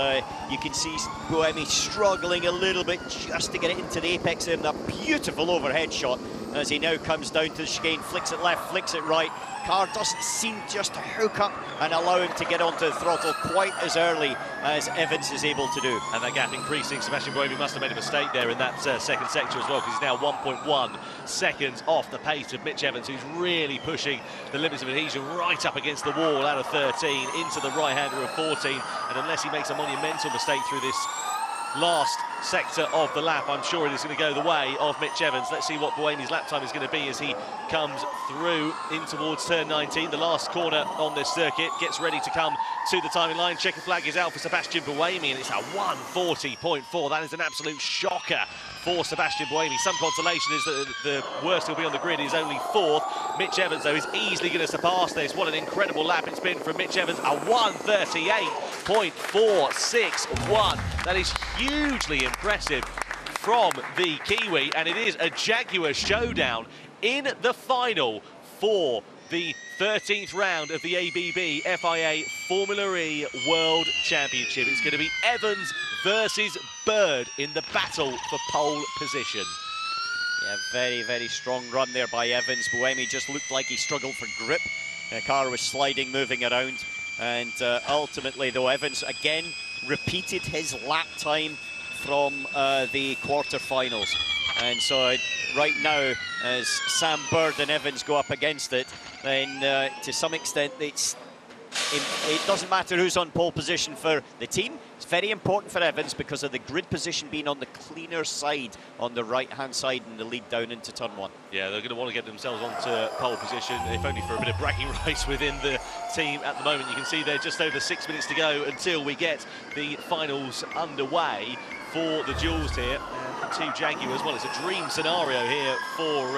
you can see Buemi struggling a little bit just to get it into the apex there, and a beautiful overhead shot as he now comes down to the chicane, flicks it left, flicks it right. Car doesn't seem just to hook up and allow him to get onto the throttle quite as early as Evans is able to do. And that gap increasing. Sebastian Buemi must have made a mistake there in that second sector as well, because he's now 1.1 seconds off the pace of Mitch Evans, who's really pushing the limits of adhesion right up against the wall out of 13 into the right-hander of 14. And unless he makes a monumental mistake through this last sector of the lap, I'm sure it is going to go the way of Mitch Evans. Let's see what Buemi's lap time is going to be as he comes through in towards turn 19, the last corner on this circuit. Gets ready to come to the timing line. Checker flag is out for Sebastian Buemi, and it's a 1:40.4. That is an absolute shocker for Sebastian Buemi. Some consolation is that the worst he'll be on the grid is only 4th. Mitch Evans, though, is easily going to surpass this. What an incredible lap it's been from Mitch Evans. A 1:38.461. That is hugely impressive from the Kiwi, and it is a Jaguar showdown in the final for the 13th round of the ABB FIA Formula E World Championship. It's going to be Evans versus Bird in the battle for pole position. Yeah, very, very strong run there by Evans. Buemi just looked like he struggled for grip. The car was sliding, moving around. And ultimately, though, Evans again repeated his lap time from the quarterfinals. And so right now, as Sam Bird and Evans go up against it, then to some extent it doesn't matter who's on pole position for the team. It's very important for Evans because of the grid position being on the cleaner side, on the right-hand side in the lead down into turn 1. Yeah, they're going to want to get themselves onto pole position, if only for a bit of bragging rights within the team at the moment. You can see there just over 6 minutes to go until we get the finals underway for the duels here. And Team Jaguars, well, it's a dream scenario here for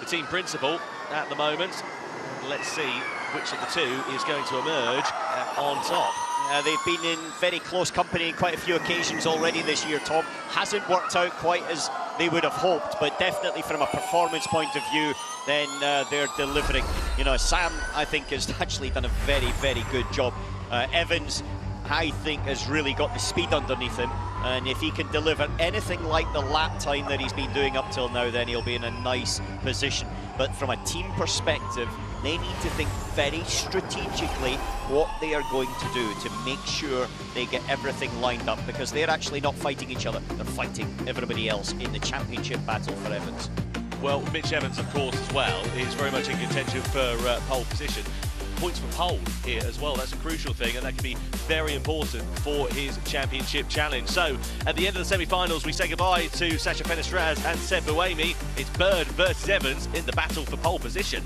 the team principal at the moment. Let's see which of the two is going to emerge on top. They've been in very close company on quite a few occasions already this year, Tom. Hasn't worked out quite as they would have hoped, but definitely from a performance point of view, then they're delivering. You know, Sam, I think, has actually done a very, very good job. Evans, I think, has really got the speed underneath him, and if he can deliver anything like the lap time that he's been doing up till now, then he'll be in a nice position. But from a team perspective, they need to think very strategically what they are going to do to make sure they get everything lined up, because they're actually not fighting each other, they're fighting everybody else in the championship battle for Evans. Well, Mitch Evans, of course, as well, is very much in contention for pole position. Points for pole here as well, that's a crucial thing, and that can be very important for his championship challenge. So, at the end of the semi-finals, we say goodbye to Sacha Penestraz and Seb Buemi. It's Bird versus Evans in the battle for pole position.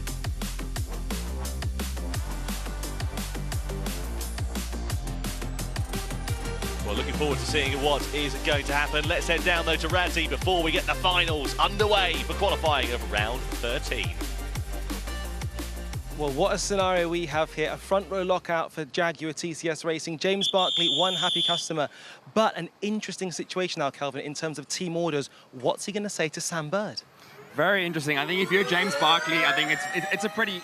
Well, looking forward to seeing what is going to happen. Let's head down, though, to Razzie before we get the finals underway for qualifying of round 13. Well, what a scenario we have here. A front row lockout for Jaguar TCS Racing. James Barkley, one happy customer. But an interesting situation now, Kelvin, in terms of team orders. What's he going to say to Sam Bird? Very interesting. I think if you're James Barkley, I think it's a pretty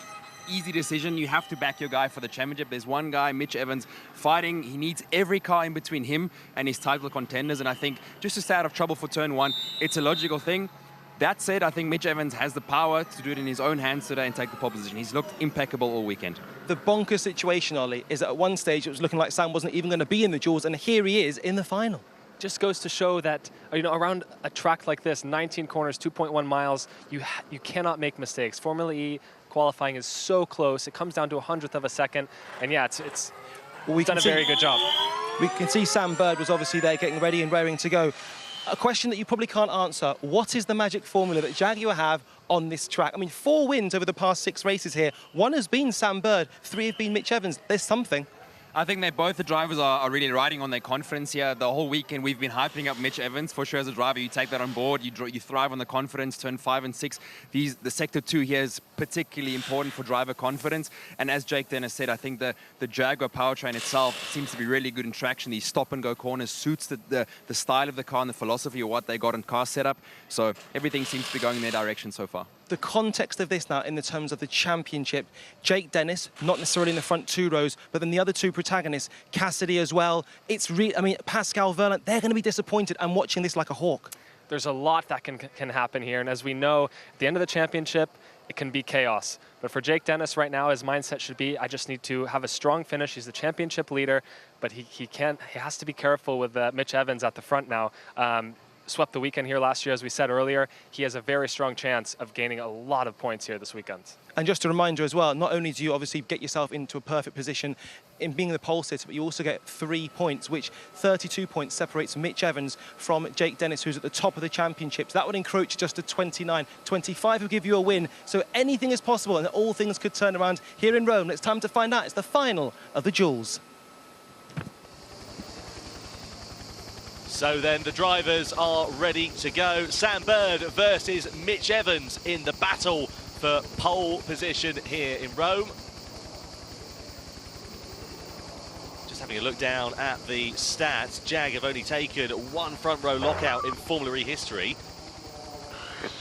easy decision. You have to back your guy for the championship. There's one guy, Mitch Evans, fighting. He needs every car in between him and his title contenders. And I think just to stay out of trouble for turn 1, it's a logical thing. That said, I think Mitch Evans has the power to do it in his own hands today and take the pole position. He's looked impeccable all weekend. The bonkers situation, Ollie, is that at one stage it was looking like Sam wasn't even going to be in the duels, and here he is in the final. Just goes to show that, you know, around a track like this, 19 corners, 2.1 miles, you cannot make mistakes. Formula E qualifying is so close. It comes down to 100th of a second, and yeah, it's done a very good job. We can see Sam Bird was obviously there getting ready and raring to go. A question that you probably can't answer: what is the magic formula that Jaguar have on this track? I mean, 4 wins over the past 6 races here. 1 has been Sam Bird, 3 have been Mitch Evans. There's something. I think that both the drivers are really riding on their confidence here. The whole weekend we've been hyping up Mitch Evans. For sure, as a driver, you take that on board. You thrive on the confidence. Turn 5 and 6. The sector 2 here is particularly important for driver confidence. And as Jake Dennis said, I think the Jaguar powertrain itself seems to be really good in traction. These stop-and-go corners suits the style of the car and the philosophy of what they got in car setup. So everything seems to be going in their direction so far. The context of this now in the terms of the championship, Jake Dennis, not necessarily in the front 2 rows, but then the other 2 protagonists, Cassidy as well. I mean, Pascal Verlaine, they're going to be disappointed. I'm watching this like a hawk. There's a lot that can happen here, and as we know, at the end of the championship, it can be chaos. But for Jake Dennis right now, his mindset should be, I just need to have a strong finish. He's the championship leader, but he has to be careful with Mitch Evans at the front now. Swept the weekend here last year, as we said earlier. He has a very strong chance of gaining a lot of points here this weekend. And just a reminder as well, not only do you obviously get yourself into a perfect position in being the pole sitter, but you also get 3 points, which 32 points separates Mitch Evans from Jake Dennis, who's at the top of the championship. So that would encroach just to 29. 25 will give you a win. So anything is possible, and all things could turn around here in Rome. It's time to find out. It's the final of the duels. So then the drivers are ready to go. Sam Bird versus Mitch Evans in the battle for pole position here in Rome. Just having a look down at the stats, Jag have only taken 1 front row lockout in Formula E history.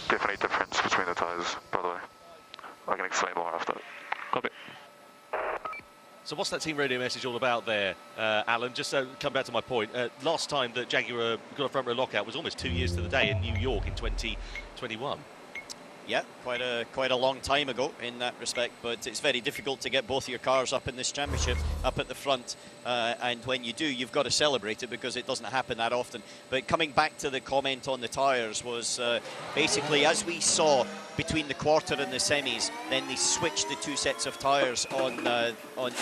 Definitely difference between the tyres, by the way. I can explain more after. Copy. So what's that team radio message all about there, Alan? Just to come back to my point, last time that Jaguar got a front row lockout was almost 2 years to the day in New York in 2021. Yeah, quite a long time ago in that respect, but it's very difficult to get both your cars up in this championship, up at the front, and when you do, you've got to celebrate it because it doesn't happen that often. But coming back to the comment on the tyres was basically, as we saw between the quarter and the semis, then they switched the two sets of tyres on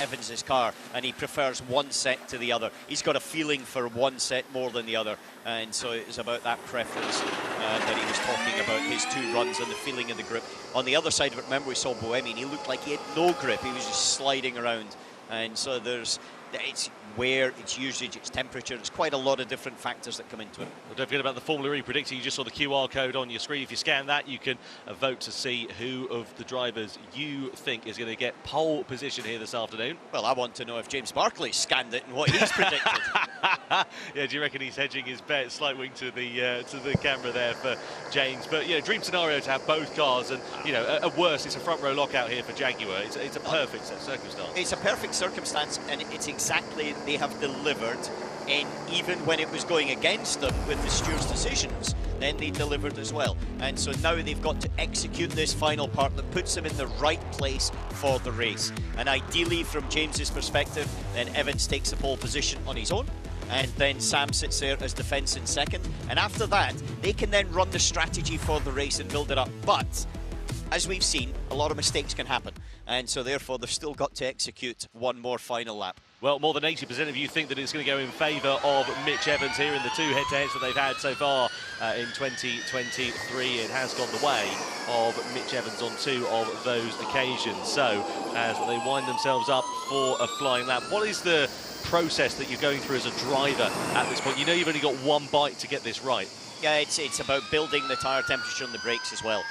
Evans's car, and he prefers one set to the other. He's got a feeling for one set more than the other, and so it was about that preference that he was talking about, his two runs and the feeling of the grip. On the other side of it, remember we saw Bohemian, he looked like he had no grip, he was just sliding around, and so it's wear, it's usage, it's temperature, it's quite a lot of different factors that come into it. Well, don't forget about the Formula E predictor. You just saw the QR code on your screen. If you scan that, you can vote to see who of the drivers you think is going to get pole position here this afternoon. Well, I want to know if James Barclay scanned it and what he's predicted. Yeah, do you reckon he's hedging his bet? Slight wink to the camera there for James. But, you know, dream scenario to have both cars, and, you know, at worst, it's a front row lockout here for Jaguar. It's a perfect circumstance. It's a perfect circumstance, and it's exactly they have delivered. And even when it was going against them with the stewards' decisions, then they delivered as well. And so now they've got to execute this final part that puts them in the right place for the race. And ideally, from James's perspective, then Evans takes the pole position on his own, and then Sam sits there as defence in second. And after that, they can then run the strategy for the race and build it up. But as we've seen, a lot of mistakes can happen, and so therefore they've still got to execute one more final lap. Well, more than 80% of you think that it's going to go in favour of Mitch Evans here in the two head-to-heads that they've had so far in 2023. It has gone the way of Mitch Evans on two of those occasions. So, as they wind themselves up for a flying lap, what is the process that you're going through as a driver at this point? You know you've only got one bite to get this right. Yeah, it's about building the tyre temperature on the brakes as well.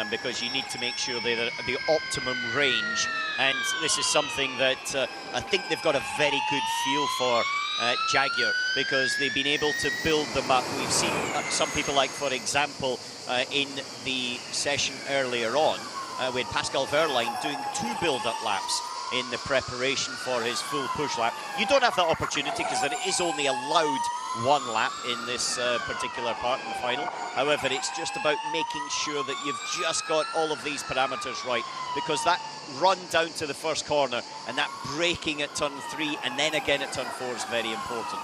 Because you need to make sure they're at the optimum range, and this is something that I think they've got a very good feel for, Jaguar, because they've been able to build them up. We've seen some people, like for example in the session earlier on, we had Pascal Wehrlein doing 2 build-up laps in the preparation for his full push lap. You don't have that opportunity because there is only allowed 1 lap in this particular part in the final. However, it's just about making sure that you've just got all of these parameters right, because that run down to the first corner and that braking at turn 3 and then again at turn 4 is very important.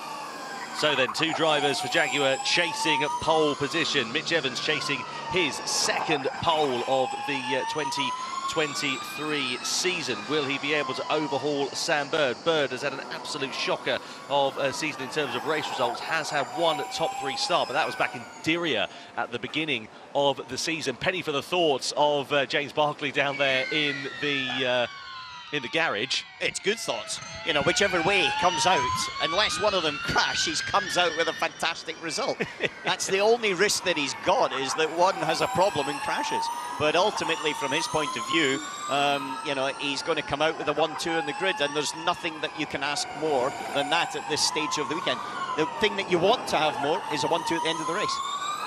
So then, 2 drivers for Jaguar chasing pole position. Mitch Evans chasing his second pole of the 2023 season. Will he be able to overhaul Sam Bird? Bird has had an absolute shocker of a season in terms of race results, has had 1 top 3 start, but that was back in Diriyah at the beginning of the season. Penny for the thoughts of James Barclay down there in the garage. It's good thoughts. You know, whichever way he comes out, unless one of them crash, he comes out with a fantastic result. That's the only risk that he's got, is that one has a problem and crashes. But ultimately, from his point of view, you know, he's going to come out with a 1-2 in the grid, and there's nothing that you can ask more than that at this stage of the weekend. The thing that you want to have more is a 1-2 at the end of the race.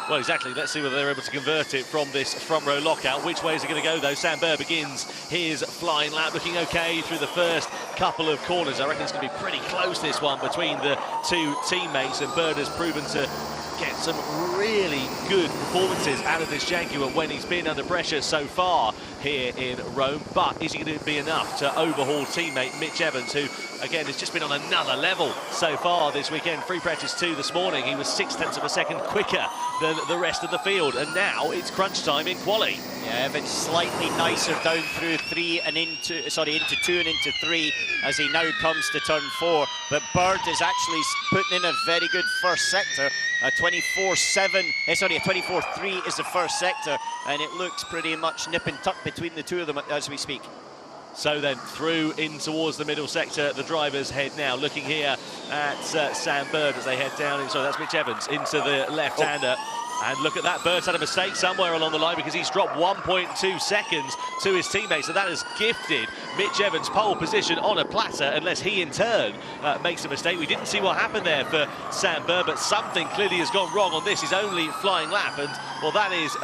Well, exactly. Let's see whether they're able to convert it from this front row lockout. Which way is it going to go, though? Sam Bird begins his flying lap, looking okay through the first couple of corners. I reckon it's going to be pretty close, this one, between the 2 teammates, and Bird has proven to get some really good performances out of this Jaguar when he's been under pressure so far here in Rome. But is he going to be enough to overhaul teammate Mitch Evans, who, again, has just been on another level so far this weekend? Free practice 2 this morning, he was 0.6 of a second quicker than the rest of the field, and now it's crunch time in quali. Yeah, Evans slightly nicer down through 3 and into 2 and into 3 as he now comes to turn 4. But Bird is actually putting in a very good first sector. A 24-3 is the first sector, and it looks pretty much nip and tuck between the 2 of them as we speak. So then, through in towards the middle sector, the drivers head now. Looking here at Sam Bird as they head down. Sorry, that's Mitch Evans into the left-hander. And look at that, Bird's had a mistake somewhere along the line because he's dropped 1.2 seconds to his teammates, so that has gifted Mitch Evans pole position on a platter, unless he in turn makes a mistake. We didn't see what happened there for Sam Bird, but something clearly has gone wrong on this, his only flying lap, and well, that is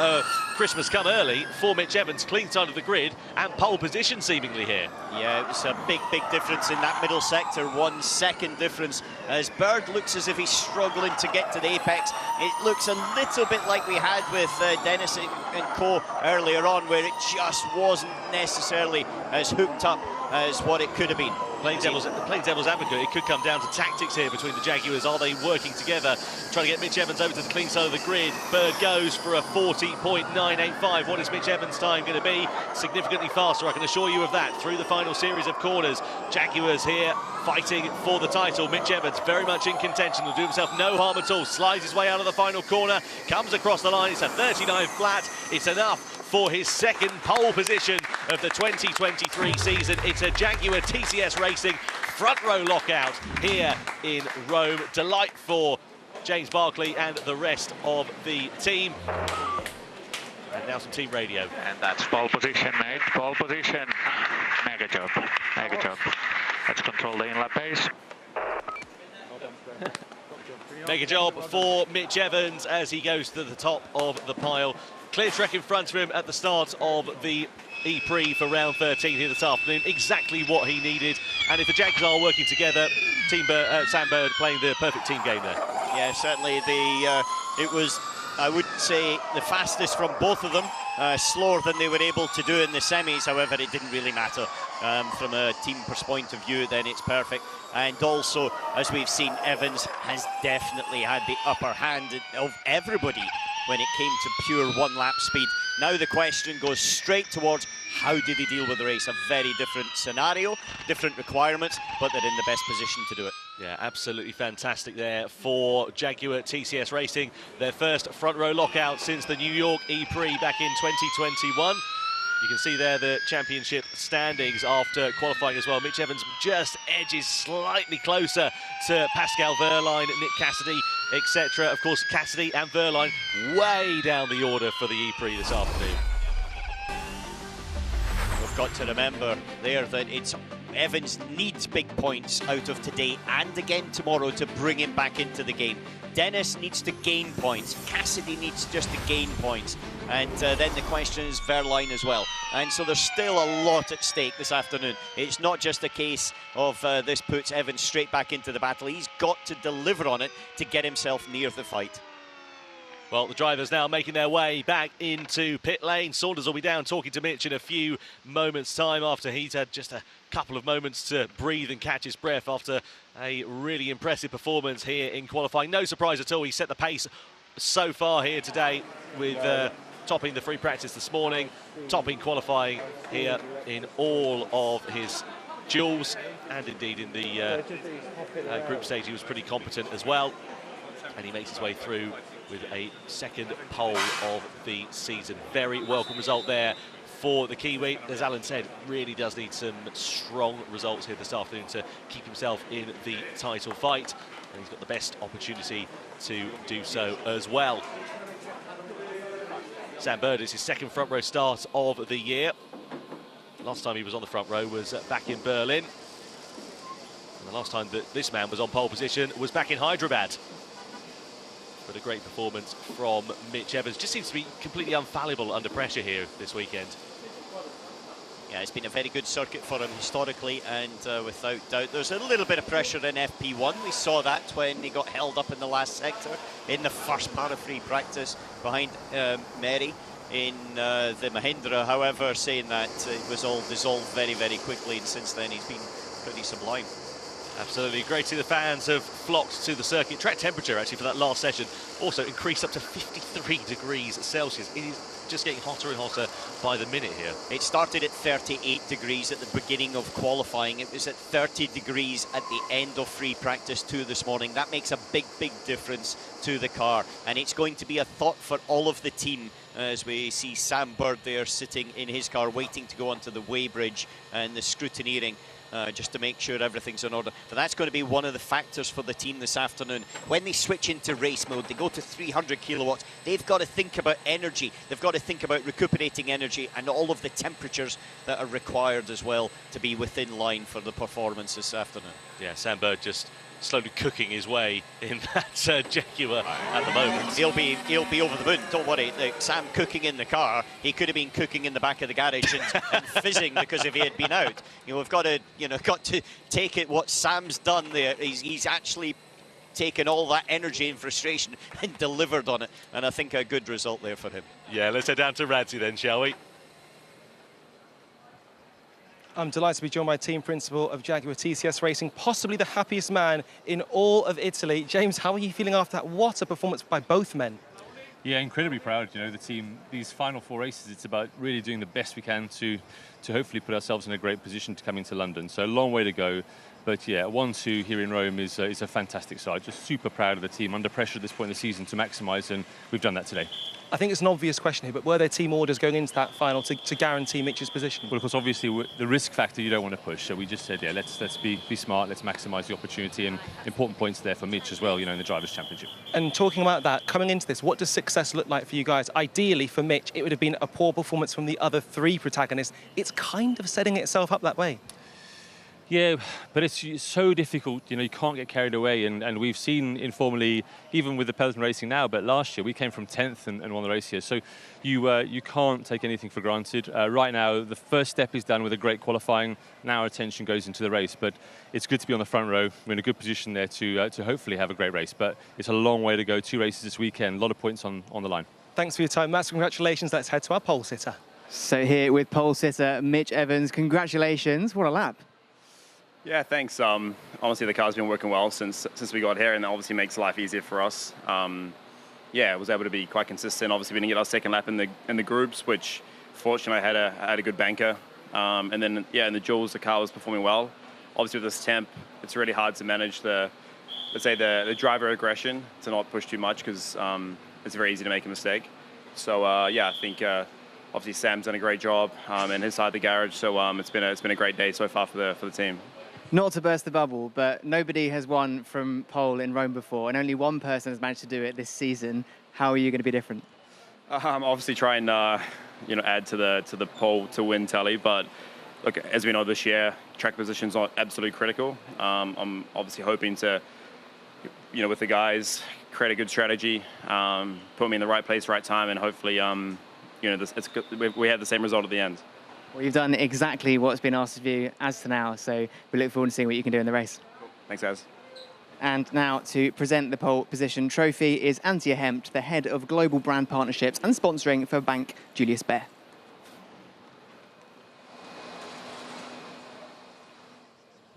Christmas come early for Mitch Evans, clean side of the grid and pole position seemingly here. Yeah, it was a big difference in that middle sector, 1 second difference, as Bird looks as if he's struggling to get to the apex. It looks a little bit like we had with Dennis and co earlier on, where it just wasn't necessarily as hooked up as what it could have been. Playing devil's advocate, it could come down to tactics here between the Jaguars. Are they working together, trying to get Mitch Evans over to the clean side of the grid? Bird goes for a 40.985. What is Mitch Evans' time going to be? Significantly faster, I can assure you of that, through the final series of corners. Jaguars here fighting for the title. Mitch Evans very much in contention, will do himself no harm at all. Slides his way out of the final corner, comes across the line. It's a 39 flat. It's enough for his second pole position of the 2023 season. It's a Jaguar TCS Racing front row lockout here in Rome. Delight for James Barclay and the rest of the team. And now some team radio. And that's pole position, mate. Pole position. Mega job. Mega job. Let's control the in-lap pace. Mega job for Mitch Evans as he goes to the top of the pile. Clear track in front of him at the start of the E-Prix for round 13 here this afternoon. Exactly what he needed. And if the Jags are working together, Sam Bird playing the perfect team game there. Yeah, certainly it was, I would say, the fastest from both of them. Slower than they were able to do in the semis, however, it didn't really matter. From a team point of view, then it's perfect. And also, as we've seen, Evans has definitely had the upper hand of everybody when it came to pure one-lap speed. Now the question goes straight towards how did he deal with the race? A very different scenario, different requirements, but they're in the best position to do it. Yeah, absolutely fantastic there for Jaguar TCS Racing. Their first front row lockout since the New York E-Prix back in 2021. You can see there the championship standings after qualifying as well. Mitch Evans just edges slightly closer to Pascal Wehrlein, Nick Cassidy, etc. Of course, Cassidy and Wehrlein way down the order for the E-Prix this afternoon. We've got to remember there that Evans needs big points out of today and again tomorrow to bring him back into the game. Dennis needs to gain points. Cassidy needs just to gain points. And then the question is Wehrlein as well. And so there's still a lot at stake this afternoon. It's not just a case of this puts Evans straight back into the battle. He's got to deliver on it to get himself near the fight. Well, the drivers now making their way back into pit lane. Saunders will be down talking to Mitch in a few moments' time after he's had just a couple of moments to breathe and catch his breath after a really impressive performance here in qualifying. No surprise at all, he set the pace so far here today with topping the free practice this morning, topping qualifying here in all of his duels, and indeed in the group stage he was pretty competent as well, and he makes his way through with a second pole of the season. Very welcome result there for the Kiwi. As Alan said, really does need some strong results here this afternoon to keep himself in the title fight, and he's got the best opportunity to do so as well. Sam Bird is his second front row start of the year. Last time he was on the front row was back in Berlin, and the last time that this man was on pole position was back in Hyderabad. But a great performance from Mitch Evans. Just seems to be completely infallible under pressure here this weekend. Yeah, it's been a very good circuit for him historically, and without doubt there's a little bit of pressure in FP1. We saw that when he got held up in the last sector in the first part of free practice behind Mary in the Mahindra. However, saying that it was all dissolved very, very quickly, and since then he's been pretty sublime. Absolutely, great to see the fans have flocked to the circuit. Track temperature actually for that last session also increased up to 53 degrees Celsius. It is just getting hotter and hotter by the minute here. It started at 38 degrees at the beginning of qualifying. It was at 30 degrees at the end of free practice 2 this morning. That makes a big, big difference to the car, and it's going to be a thought for all of the team as we see Sam Bird there sitting in his car waiting to go onto the weighbridge and the scrutineering just to make sure everything's in order. But that's going to be one of the factors for the team this afternoon. When they switch into race mode, they go to 300 kilowatts. They've got to think about energy. They've got to think about recuperating energy and all of the temperatures that are required as well to be within line for the performance this afternoon. Yeah, Sam Bird just slowly cooking his way in that Jaguar at the moment. He'll be over the moon. Don't worry. Sam cooking in the car. He could have been cooking in the back of the garage and fizzing because if he had been out. We've got to take it what Sam's done there. He's actually taken all that energy and frustration and delivered on it. And I think a good result there for him. Yeah, let's head down to Radzi then, shall we? I'm delighted to be joined by team principal of Jaguar TCS Racing, possibly the happiest man in all of Italy. James, how are you feeling after that? What a performance by both men. Yeah, incredibly proud. The team, these final 4 races, it's about really doing the best we can to hopefully put ourselves in a great position to come into London. So a long way to go. But yeah, 1-2 here in Rome is a fantastic start. Just super proud of the team, under pressure at this point in the season to maximise, and we've done that today. I think it's an obvious question here, but were there team orders going into that final to guarantee Mitch's position? Well, of course, obviously, the risk factor you don't want to push. So we just said, yeah, let's be smart, let's maximise the opportunity, and important points there for Mitch as well, in the Drivers' Championship. And talking about that, coming into this, what does success look like for you guys? Ideally, for Mitch, it would have been a poor performance from the other 3 protagonists. It's kind of setting itself up that way. Yeah, but it's so difficult. You can't get carried away, and we've seen in Formula E, even with the peloton racing now, but last year we came from 10th and won the race here. So you can't take anything for granted. Right now, the first step is done with a great qualifying. Now our attention goes into the race, but it's good to be on the front row. We're in a good position there to hopefully have a great race, but it's a long way to go. 2 races this weekend, a lot of points on the line. Thanks for your time, Matt. Congratulations. Let's head to our pole sitter. So here with pole sitter Mitch Evans, congratulations. What a lap. Yeah, thanks. Honestly, the car's been working well since we got here, and that obviously makes life easier for us. Yeah, I was able to be quite consistent. Obviously, we didn't get our second lap in the groups, which fortunately I had a good banker. And then in the duels, the car was performing well. Obviously, with this temp, it's really hard to manage the driver aggression to not push too much because it's very easy to make a mistake. So I think obviously Sam's done a great job in his side of the garage. So it's been a great day so far for the team. Not to burst the bubble, but nobody has won from pole in Rome before, and only one person has managed to do it this season. How are you going to be different? Obviously, try and add to the pole to win tally. But look, as we know this year, track positions are absolutely critical. I'm obviously hoping to, with the guys, create a good strategy, put me in the right place, right time, and hopefully, we have the same result at the end. Well, you've done exactly what's been asked of you as to now, so we look forward to seeing what you can do in the race. Cool. Thanks, guys. And now to present the pole position trophy is Antje Hempt, the head of global brand partnerships and sponsoring for Bank Julius Baer.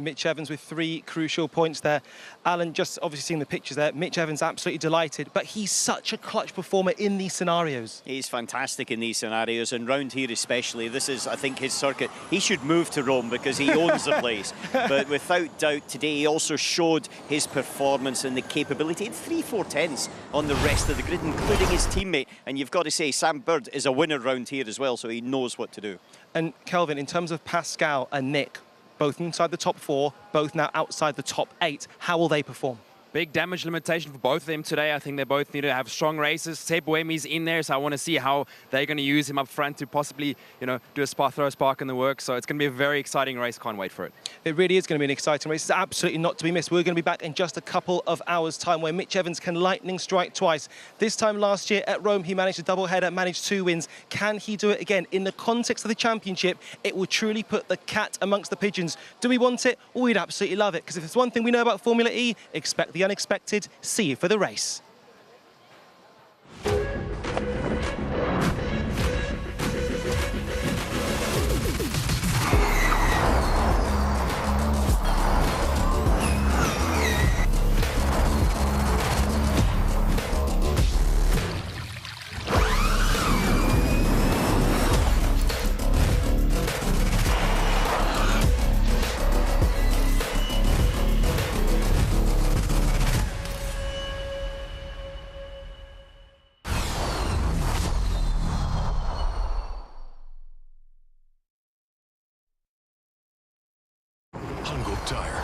Mitch Evans with 3 crucial points there. Alan, just obviously seeing the pictures there, Mitch Evans absolutely delighted, but he's such a clutch performer in these scenarios. He's fantastic in these scenarios, and round here especially. This is, I think, his circuit. He should move to Rome because he owns the place. But without doubt, today he also showed his performance and the capability. He had 3 4/10s on the rest of the grid, including his teammate. And you've got to say, Sam Bird is a winner round here as well, so he knows what to do. And Kelvin, in terms of Pascal and Nick, both inside the top 4, both now outside the top 8. How will they perform? Big damage limitation for both of them today. I think they both need to have strong races. Seb Buemi's in there, so I want to see how they're going to use him up front to possibly, do a throw a spark in the works. So it's going to be a very exciting race. Can't wait for it. It really is going to be an exciting race. It's absolutely not to be missed. We're going to be back in just a couple of hours' time where Mitch Evans can lightning strike twice. This time last year at Rome, he managed a double-header, managed 2 wins. Can he do it again? In the context of the championship, it will truly put the cat amongst the pigeons. Do we want it? Well, we'd absolutely love it, because if there's one thing we know about Formula E, expect the unexpected. See you for the race. tire.